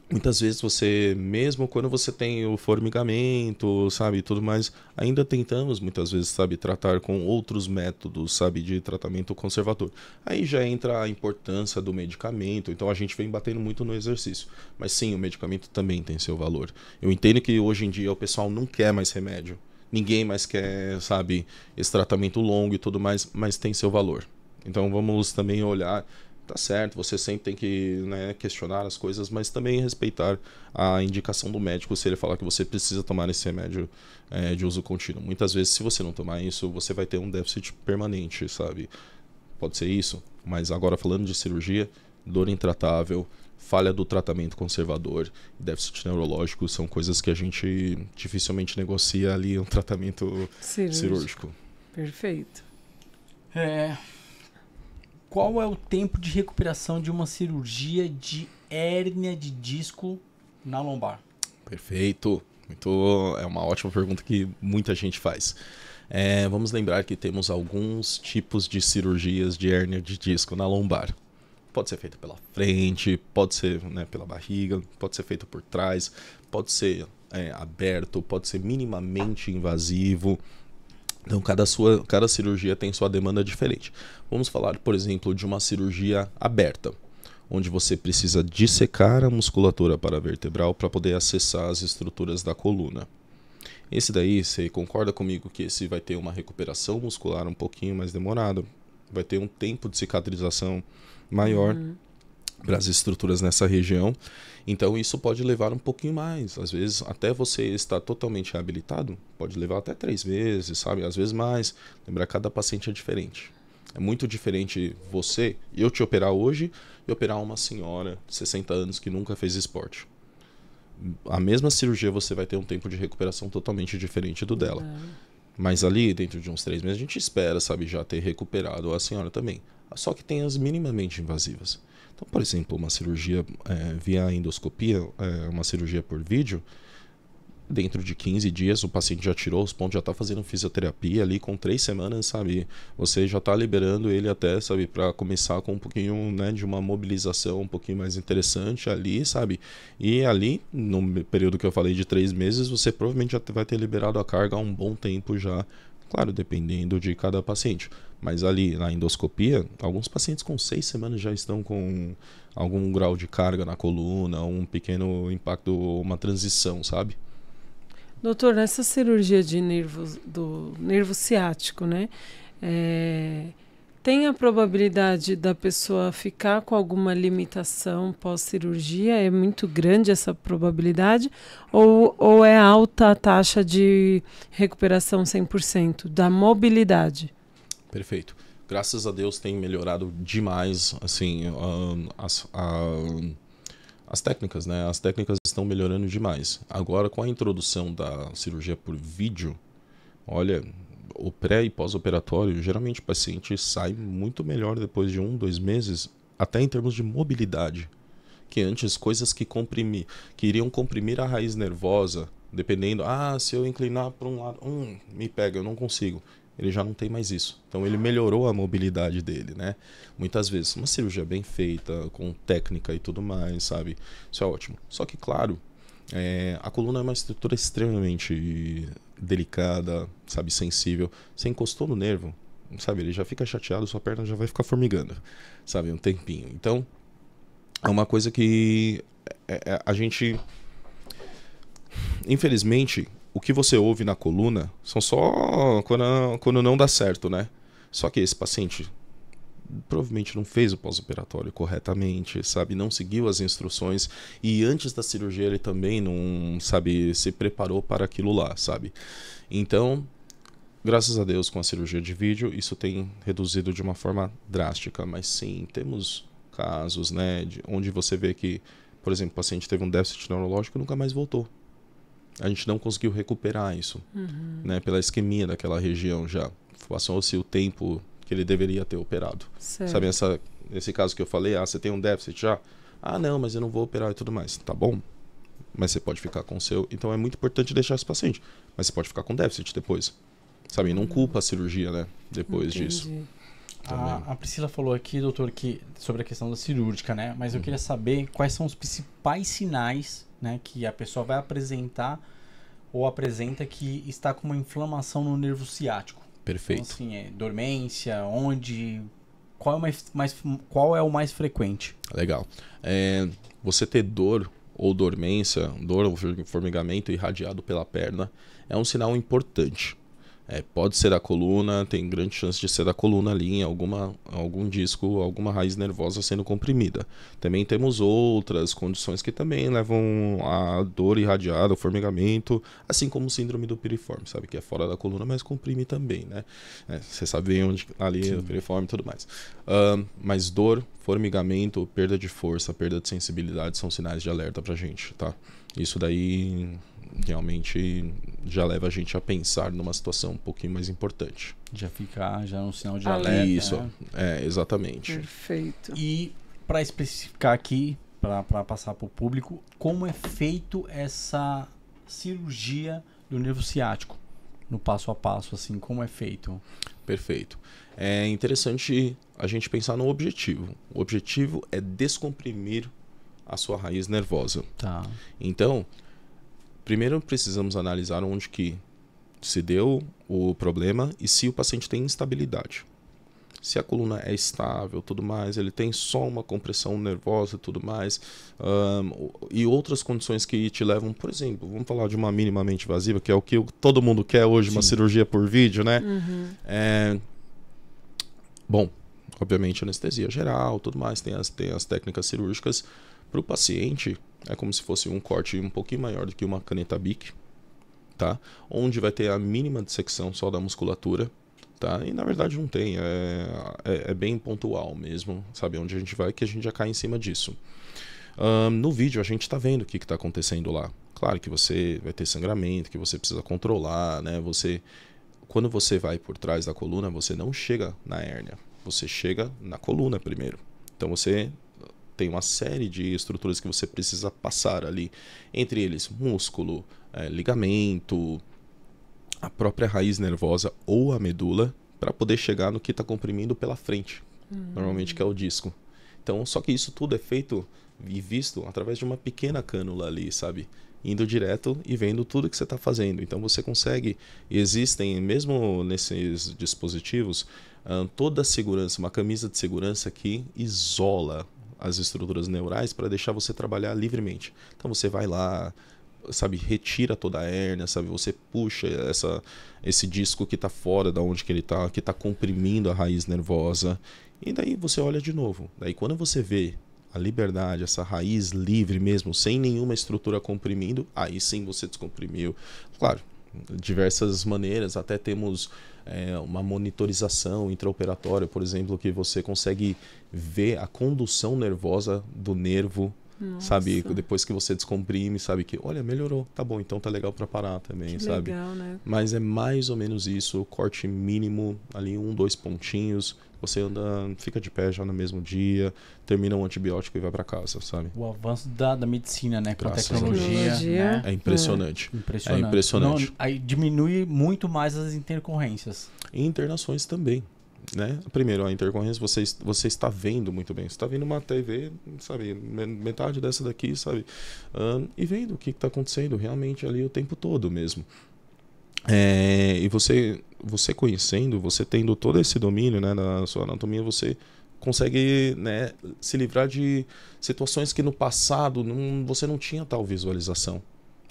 Muitas vezes você, mesmo quando você tem o formigamento, sabe, tudo mais, ainda tentamos muitas vezes, sabe, tratar com outros métodos, sabe, de tratamento conservador. Aí já entra a importância do medicamento, então a gente vem batendo muito no exercício. Mas sim, o medicamento também tem seu valor. Eu entendo que hoje em dia o pessoal não quer mais remédio. Ninguém mais quer, sabe, esse tratamento longo e tudo mais, mas tem seu valor. Então vamos também olhar... Tá certo, você sempre tem que, né, questionar as coisas, mas também respeitar a indicação do médico se ele falar que você precisa tomar esse remédio de uso contínuo. Muitas vezes, se você não tomar isso, você vai ter um déficit permanente, sabe? Pode ser isso, mas agora falando de cirurgia, dor intratável, falha do tratamento conservador, déficit neurológico são coisas que a gente dificilmente negocia ali um tratamento cirúrgico. Perfeito. Qual é o tempo de recuperação de uma cirurgia de hérnia de disco na lombar? Perfeito. É uma ótima pergunta que muita gente faz. Vamos lembrar que temos alguns tipos de cirurgias de hérnia de disco na lombar. Pode ser feita pela frente, pode ser, né, pela barriga, pode ser feita por trás, pode ser aberto, pode ser minimamente invasivo. Então, cada cirurgia tem sua demanda diferente. Vamos falar, por exemplo, de uma cirurgia aberta, onde você precisa dissecar a musculatura paravertebral para poder acessar as estruturas da coluna. Esse daí, você concorda comigo que esse vai ter uma recuperação muscular um pouquinho mais demorada, vai ter um tempo de cicatrização maior para as estruturas nessa região. Então isso pode levar um pouquinho mais. Às vezes até você estar totalmente reabilitado, pode levar até 3 meses, sabe? Às vezes mais. Lembrar que cada paciente é diferente. É muito diferente eu te operar hoje e operar uma senhora de 60 anos que nunca fez esporte. A mesma cirurgia você vai ter um tempo de recuperação totalmente diferente do dela. Mas ali, dentro de uns 3 meses, a gente espera, sabe, já ter recuperado a senhora também. Só que tem as minimamente invasivas. Então, por exemplo, uma cirurgia via endoscopia, uma cirurgia por vídeo, dentro de 15 dias o paciente já tirou os pontos, já está fazendo fisioterapia ali com 3 semanas, sabe? Você já está liberando ele até, sabe, para começar com um pouquinho, né, de uma mobilização um pouquinho mais interessante ali, sabe? E ali, no período que eu falei de 3 meses, você provavelmente já vai ter liberado a carga há um bom tempo já, claro, dependendo de cada paciente. Mas ali na endoscopia, alguns pacientes com 6 semanas já estão com algum grau de carga na coluna, um pequeno impacto, uma transição, sabe? Doutor, nessa cirurgia de do nervo ciático, né? Tem a probabilidade da pessoa ficar com alguma limitação pós-cirurgia? É muito grande essa probabilidade? Ou é alta a taxa de recuperação 100% da mobilidade? Perfeito. Graças a Deus tem melhorado demais, assim, as técnicas, né? As técnicas estão melhorando demais. Agora, com a introdução da cirurgia por vídeo, olha, o pré e pós-operatório, geralmente o paciente sai muito melhor depois de 1, 2 meses, até em termos de mobilidade. Que antes, coisas que iriam comprimir a raiz nervosa, dependendo, se eu inclinar para um lado, me pega, eu não consigo. Ele já não tem mais isso. Então ele melhorou a mobilidade dele, né? Muitas vezes, uma cirurgia bem feita, com técnica e tudo mais, sabe? Isso é ótimo. Só que, claro, a coluna é uma estrutura extremamente delicada, sabe, sensível. Você encostou no nervo, sabe, ele já fica chateado, sua perna já vai ficar formigando, sabe, um tempinho. Então, é uma coisa que a gente, infelizmente, o que você ouve na coluna são só quando não dá certo, né? Só que esse paciente provavelmente não fez o pós-operatório corretamente, sabe? Não seguiu as instruções e antes da cirurgia ele também não, sabe, se preparou para aquilo lá, sabe? Então, graças a Deus com a cirurgia de vídeo isso tem reduzido de uma forma drástica, mas sim, temos casos, né, onde você vê que, por exemplo, o paciente teve um déficit neurológico e nunca mais voltou. A gente não conseguiu recuperar isso, né, pela isquemia daquela região já. Passou-se o tempo que ele deveria ter operado. Certo. Sabe, esse caso que eu falei, você tem um déficit já? Não, mas eu não vou operar e tudo mais. Tá bom, mas você pode ficar com o seu. Então é muito importante deixar esse paciente, mas você pode ficar com déficit depois. Sabe, não culpa a cirurgia, né, depois disso. A Priscila falou aqui, doutor, sobre a questão da cirúrgica, né? Mas eu queria saber quais são os principais sinais, né, que a pessoa vai apresentar ou apresenta que está com uma inflamação no nervo ciático. Perfeito. Então, assim, dormência, qual é o mais frequente? Legal. Você ter dor ou dormência, dor ou formigamento irradiado pela perna, é um sinal importante. Pode ser da coluna, tem grande chance de ser da coluna ali em algum disco, alguma raiz nervosa sendo comprimida. Também temos outras condições que também levam a dor irradiada, o formigamento, assim como o síndrome do piriforme, sabe? Que é fora da coluna, mas comprime também, né? Você sabe bem onde ali é o piriforme e tudo mais. Mas dor, formigamento, perda de força, perda de sensibilidade são sinais de alerta pra gente, tá? Isso daí realmente já leva a gente a pensar numa situação um pouquinho mais importante. Já fica um sinal de alerta. Isso, exatamente. Perfeito. E para especificar aqui, para passar para o público, como é feito essa cirurgia do nervo ciático? No passo a passo, assim, como é feito? Perfeito. É interessante a gente pensar no objetivo. O objetivo é descomprimir a sua raiz nervosa. Tá. Então, primeiro precisamos analisar onde que se deu o problema e se o paciente tem instabilidade. Se a coluna é estável, tudo mais, ele tem só uma compressão nervosa e tudo mais, e outras condições que te levam, por exemplo, vamos falar de uma minimamente invasiva, que é o que todo mundo quer hoje, sim, uma cirurgia por vídeo, né? Bom, obviamente anestesia geral, tudo mais, tem as técnicas cirúrgicas. Para o paciente, é como se fosse um corte um pouquinho maior do que uma caneta Bic, tá? Onde vai ter a mínima dissecção só da musculatura, tá? E na verdade não tem, é bem pontual mesmo, sabe? Onde a gente vai, que a gente já cai em cima disso. No vídeo a gente está vendo o que está acontecendo lá. Claro que você vai ter sangramento, que você precisa controlar, né? Quando você vai por trás da coluna, você não chega na hérnia, você chega na coluna primeiro. Então você tem uma série de estruturas que você precisa passar ali, entre eles músculo, ligamento, a própria raiz nervosa ou a medula, para poder chegar no que está comprimindo pela frente, normalmente que é o disco. Então, só que isso tudo é feito e visto através de uma pequena cânula ali, sabe? Indo direto e vendo tudo que você está fazendo. Então você consegue, existem mesmo nesses dispositivos, toda a segurança, uma camisa de segurança que isola as estruturas neurais para deixar você trabalhar livremente. Então você vai lá, sabe, retira toda a hérnia, sabe, você puxa esse disco que está fora da onde que ele está, que está comprimindo a raiz nervosa, e daí você olha de novo. Daí quando você vê a liberdade, essa raiz livre mesmo, sem nenhuma estrutura comprimindo, aí sim você descomprimiu. Claro, diversas maneiras, até temos uma monitorização intraoperatória, por exemplo, que você consegue ver a condução nervosa do nervo sabe? Depois que você descomprime, sabe que, olha, melhorou, tá bom, então tá legal para parar também, que sabe? Legal, né? Mas é mais ou menos isso, corte mínimo, ali 1, 2 pontinhos, você anda, fica de pé já no mesmo dia, termina um antibiótico e vai para casa, sabe? O avanço da medicina, né? Com a Graças tecnologia. Né? É impressionante. Impressionante. É impressionante. Não, aí diminui muito mais as intercorrências. E internações também, né? Primeiro, a intercorrência, você está vendo muito bem. Você está vendo uma TV, sabe? Metade dessa daqui, sabe? E vendo o que está acontecendo realmente ali o tempo todo mesmo. E você conhecendo, você tendo todo esse domínio, né, na sua anatomia, você consegue, né, se livrar de situações que no passado você não tinha tal visualização,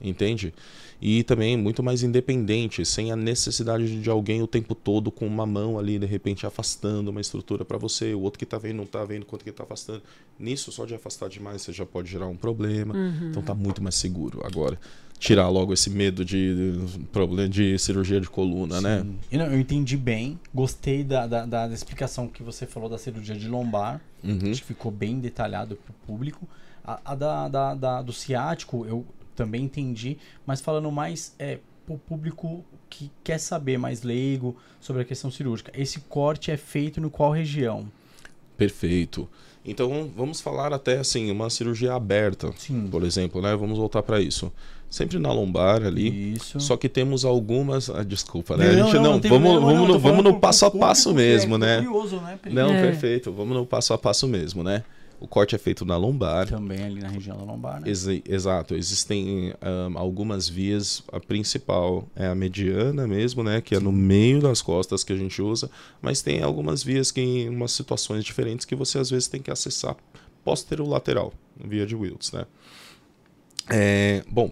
entende? E também muito mais independente, sem a necessidade de alguém o tempo todo com uma mão ali, de repente afastando uma estrutura para você, o outro que está vendo não está vendo quanto que está afastando. Nisso, só de afastar demais, você já pode gerar um problema. Então tá muito mais seguro. Agora, tirar logo esse medo de problema de cirurgia de coluna, sim, né? Eu entendi bem, gostei da explicação que você falou da cirurgia de lombar, acho que ficou bem detalhado para o público. Do ciático, eu também entendi, mas falando mais para o público que quer saber, mais leigo, sobre a questão cirúrgica. Esse corte é feito em qual região? Perfeito. Então, vamos falar até assim, uma cirurgia aberta, sim, por exemplo, né? Vamos voltar para isso. Sempre na lombar ali, isso. Só que temos algumas... desculpa, né? Vamos no passo a passo mesmo, né? Curioso, né? Não, perfeito. Vamos no passo a passo mesmo, né? O corte é feito na lombar. Também ali na região da lombar, né? Exato. Existem algumas vias. A principal é a mediana mesmo, né? Que é no meio das costas que a gente usa. Mas tem algumas vias que em umas situações diferentes que você às vezes tem que acessar posterolateral, via de Wiltz, né? Bom,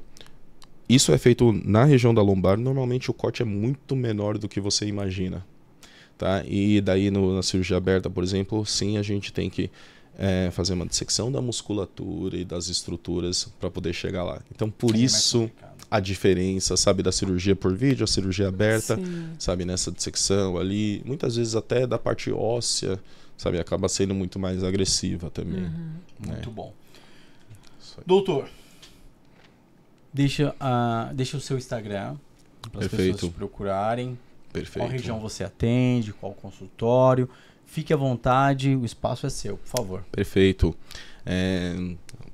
isso é feito na região da lombar. Normalmente o corte é muito menor do que você imagina, tá? E daí na cirurgia aberta, por exemplo, sim, a gente tem que fazer uma dissecção da musculatura e das estruturas para poder chegar lá. Então, por isso, a diferença, sabe, da cirurgia por vídeo, a cirurgia aberta, sim, sabe, nessa dissecção ali, muias vezes até da parte óssea, sabe, acaba sendo muito mais agressiva também. Né? Muito bom. Doutor, deixa o seu Instagram para as pessoas te procurarem. Perfeito. Qual região você atende, qual consultório. Fique à vontade, o espaço é seu, por favor. Perfeito.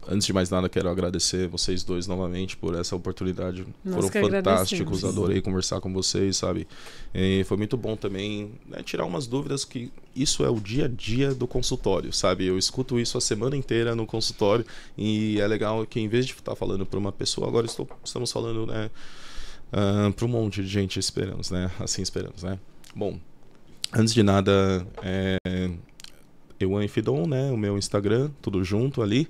Antes de mais nada, quero agradecer vocês dois novamente por essa oportunidade. Foram fantásticos, adorei conversar com vocês, sabe? Foi muito bom também, né, tirar umas dúvidas, que isso é o dia a dia do consultório, sabe? Eu escuto isso a semana inteira no consultório e é legal que, em vez de estar falando para uma pessoa, agora estamos falando, né, para um monte de gente, esperamos, né? Assim esperamos, né? Bom, antes de nada, Euan Fidon, né, o meu Instagram, tudo junto ali,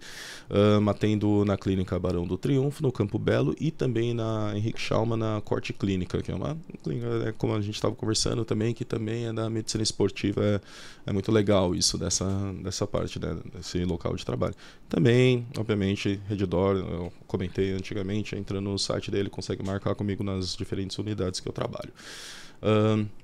atendo na Clínica Barão do Triunfo, no Campo Belo, e também na Henrique Schaumann, na Corte Clínica, que é uma clínica, né, como a gente estava conversando também, que também é da medicina esportiva. É muito legal isso, dessa parte, né, desse local de trabalho. Também, obviamente, Redditor, eu comentei antigamente, entra no site dele, consegue marcar comigo nas diferentes unidades que eu trabalho.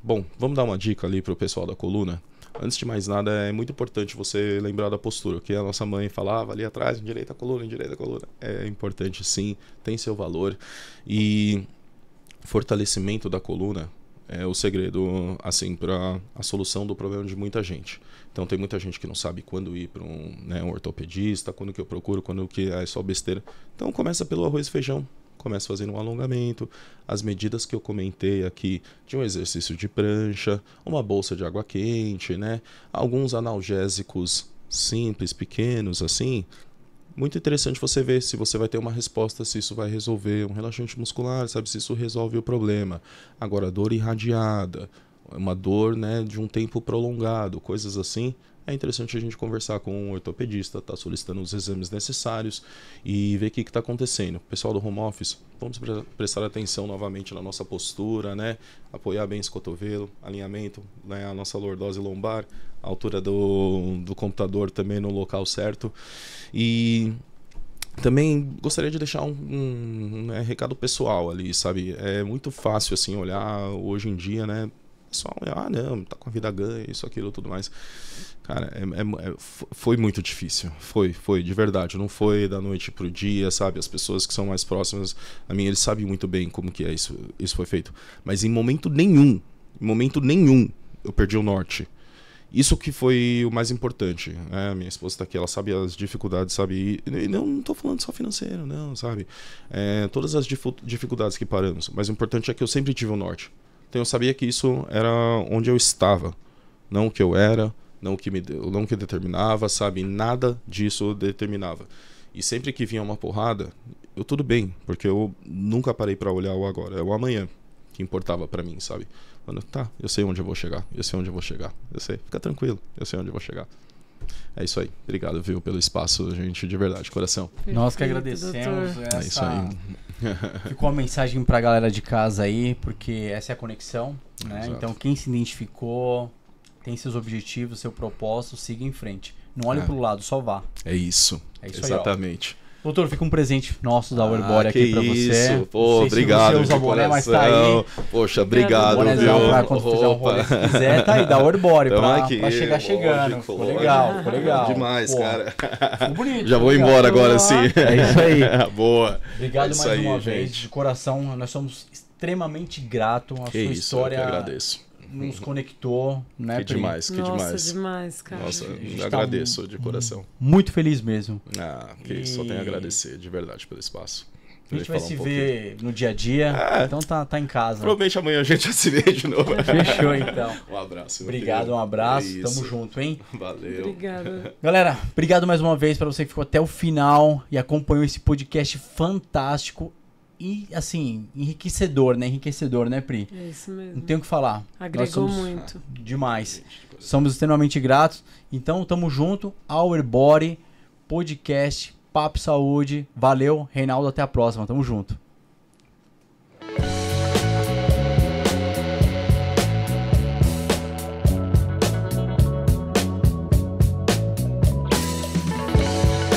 Bom, vamos dar uma dica ali para o pessoal da coluna. Antes de mais nada, é muito importante você lembrar da postura, que a nossa mãe falava ali atrás, endireita a coluna, endireita a coluna. É importante, sim, tem seu valor. E fortalecimento da coluna é o segredo, assim, para a solução do problema de muita gente. Então, tem muita gente que não sabe quando ir para um ortopedista, quando que eu procuro, quando que é só besteira. Então, começa pelo arroz e feijão. Começa fazendo um alongamento, as medidas que eu comentei aqui de um exercício de prancha, uma bolsa de água quente, né? Alguns analgésicos simples, pequenos, assim. Muito interessante você ver se você vai ter uma resposta, se isso vai resolver um relaxante muscular, sabe? Se isso resolve o problema. Agora, dor irradiada, uma dor, né, de um tempo prolongado, coisas assim. É interessante a gente conversar com um ortopedista, estar solicitando os exames necessários e ver o que está acontecendo. Pessoal do home office, vamos prestar atenção novamente na nossa postura, né? Apoiar bem esse cotovelo, alinhamento, né? A nossa lordose lombar, a altura do computador também no local certo. E também gostaria de deixar um recado pessoal ali, sabe? É muito fácil assim olhar hoje em dia, né? pessoal, não, tá com a vida ganha, isso, aquilo, tudo mais. Cara, foi muito difícil. Foi, de verdade. Não foi da noite pro dia, sabe? As pessoas que são mais próximas a mim, eles sabem muito bem como que isso foi feito. Mas em momento nenhum, eu perdi o norte. Isso que foi o mais importante, né? Minha esposa tá aqui, ela sabe as dificuldades, sabe? E não tô falando só financeiro, não, sabe? Todas as dificuldades que paramos. Mas o importante é que eu sempre tive o norte. Então eu sabia que isso era onde eu estava. Não o que eu era, não o que determinava, sabe? Nada disso determinava. E sempre que vinha uma porrada, eu tudo bem, porque eu nunca parei para olhar o agora. É o amanhã que importava para mim, sabe? Falando, tá, eu sei onde eu vou chegar, eu sei, fica tranquilo, eu sei onde eu vou chegar. É isso aí. Obrigado, viu, pelo espaço, gente, de verdade, coração. Perfeito, nós que agradecemos. É isso aí. Ficou uma mensagem pra galera de casa aí, porque essa é a conexão, né? Exato. Então quem se identificou, tem seus objetivos, seu propósito, siga em frente. Não olhe pro lado, só vá. É isso. É isso exatamente. Aí, doutor, fica um presente nosso da Overbody aqui pra você. Isso. Pô, obrigado. Se você usa boné, mas tá aí. Poxa, obrigado, Bonézão viu? pra quando fizer um rolê, se quiser, tá aí, da Overbody, pra chegar lógico, chegando. Ficou legal. Demais, cara. Ficou bonito. Já vou embora agora, sim. É isso aí. Boa. Obrigado mais uma gente. vez, de coração. Nós somos extremamente gratos. A sua Eu história que agradeço. nos conectou, né, Que Pri? demais, que Nossa, demais. cara. Nossa, gente eu agradeço de coração. Muito feliz mesmo. Que isso, só tenho a agradecer, de verdade, pelo espaço. A gente vai se ver no dia a dia, então tá em casa. Provavelmente amanhã a gente vai se ver de novo. Fechou, então. Um abraço. Obrigado, um abraço. É Tamo isso. junto, hein? Valeu. Obrigada. Galera, obrigado mais uma vez pra você que ficou até o final e acompanhou esse podcast fantástico e, assim, enriquecedor, né, Pri? É isso mesmo. Não tenho o que falar. Agregou Nós somos muito. demais. Somos extremamente gratos. Então, tamo junto. Overbody, podcast, Papo Saúde. Valeu, Reinaldo. Até a próxima. Tamo junto.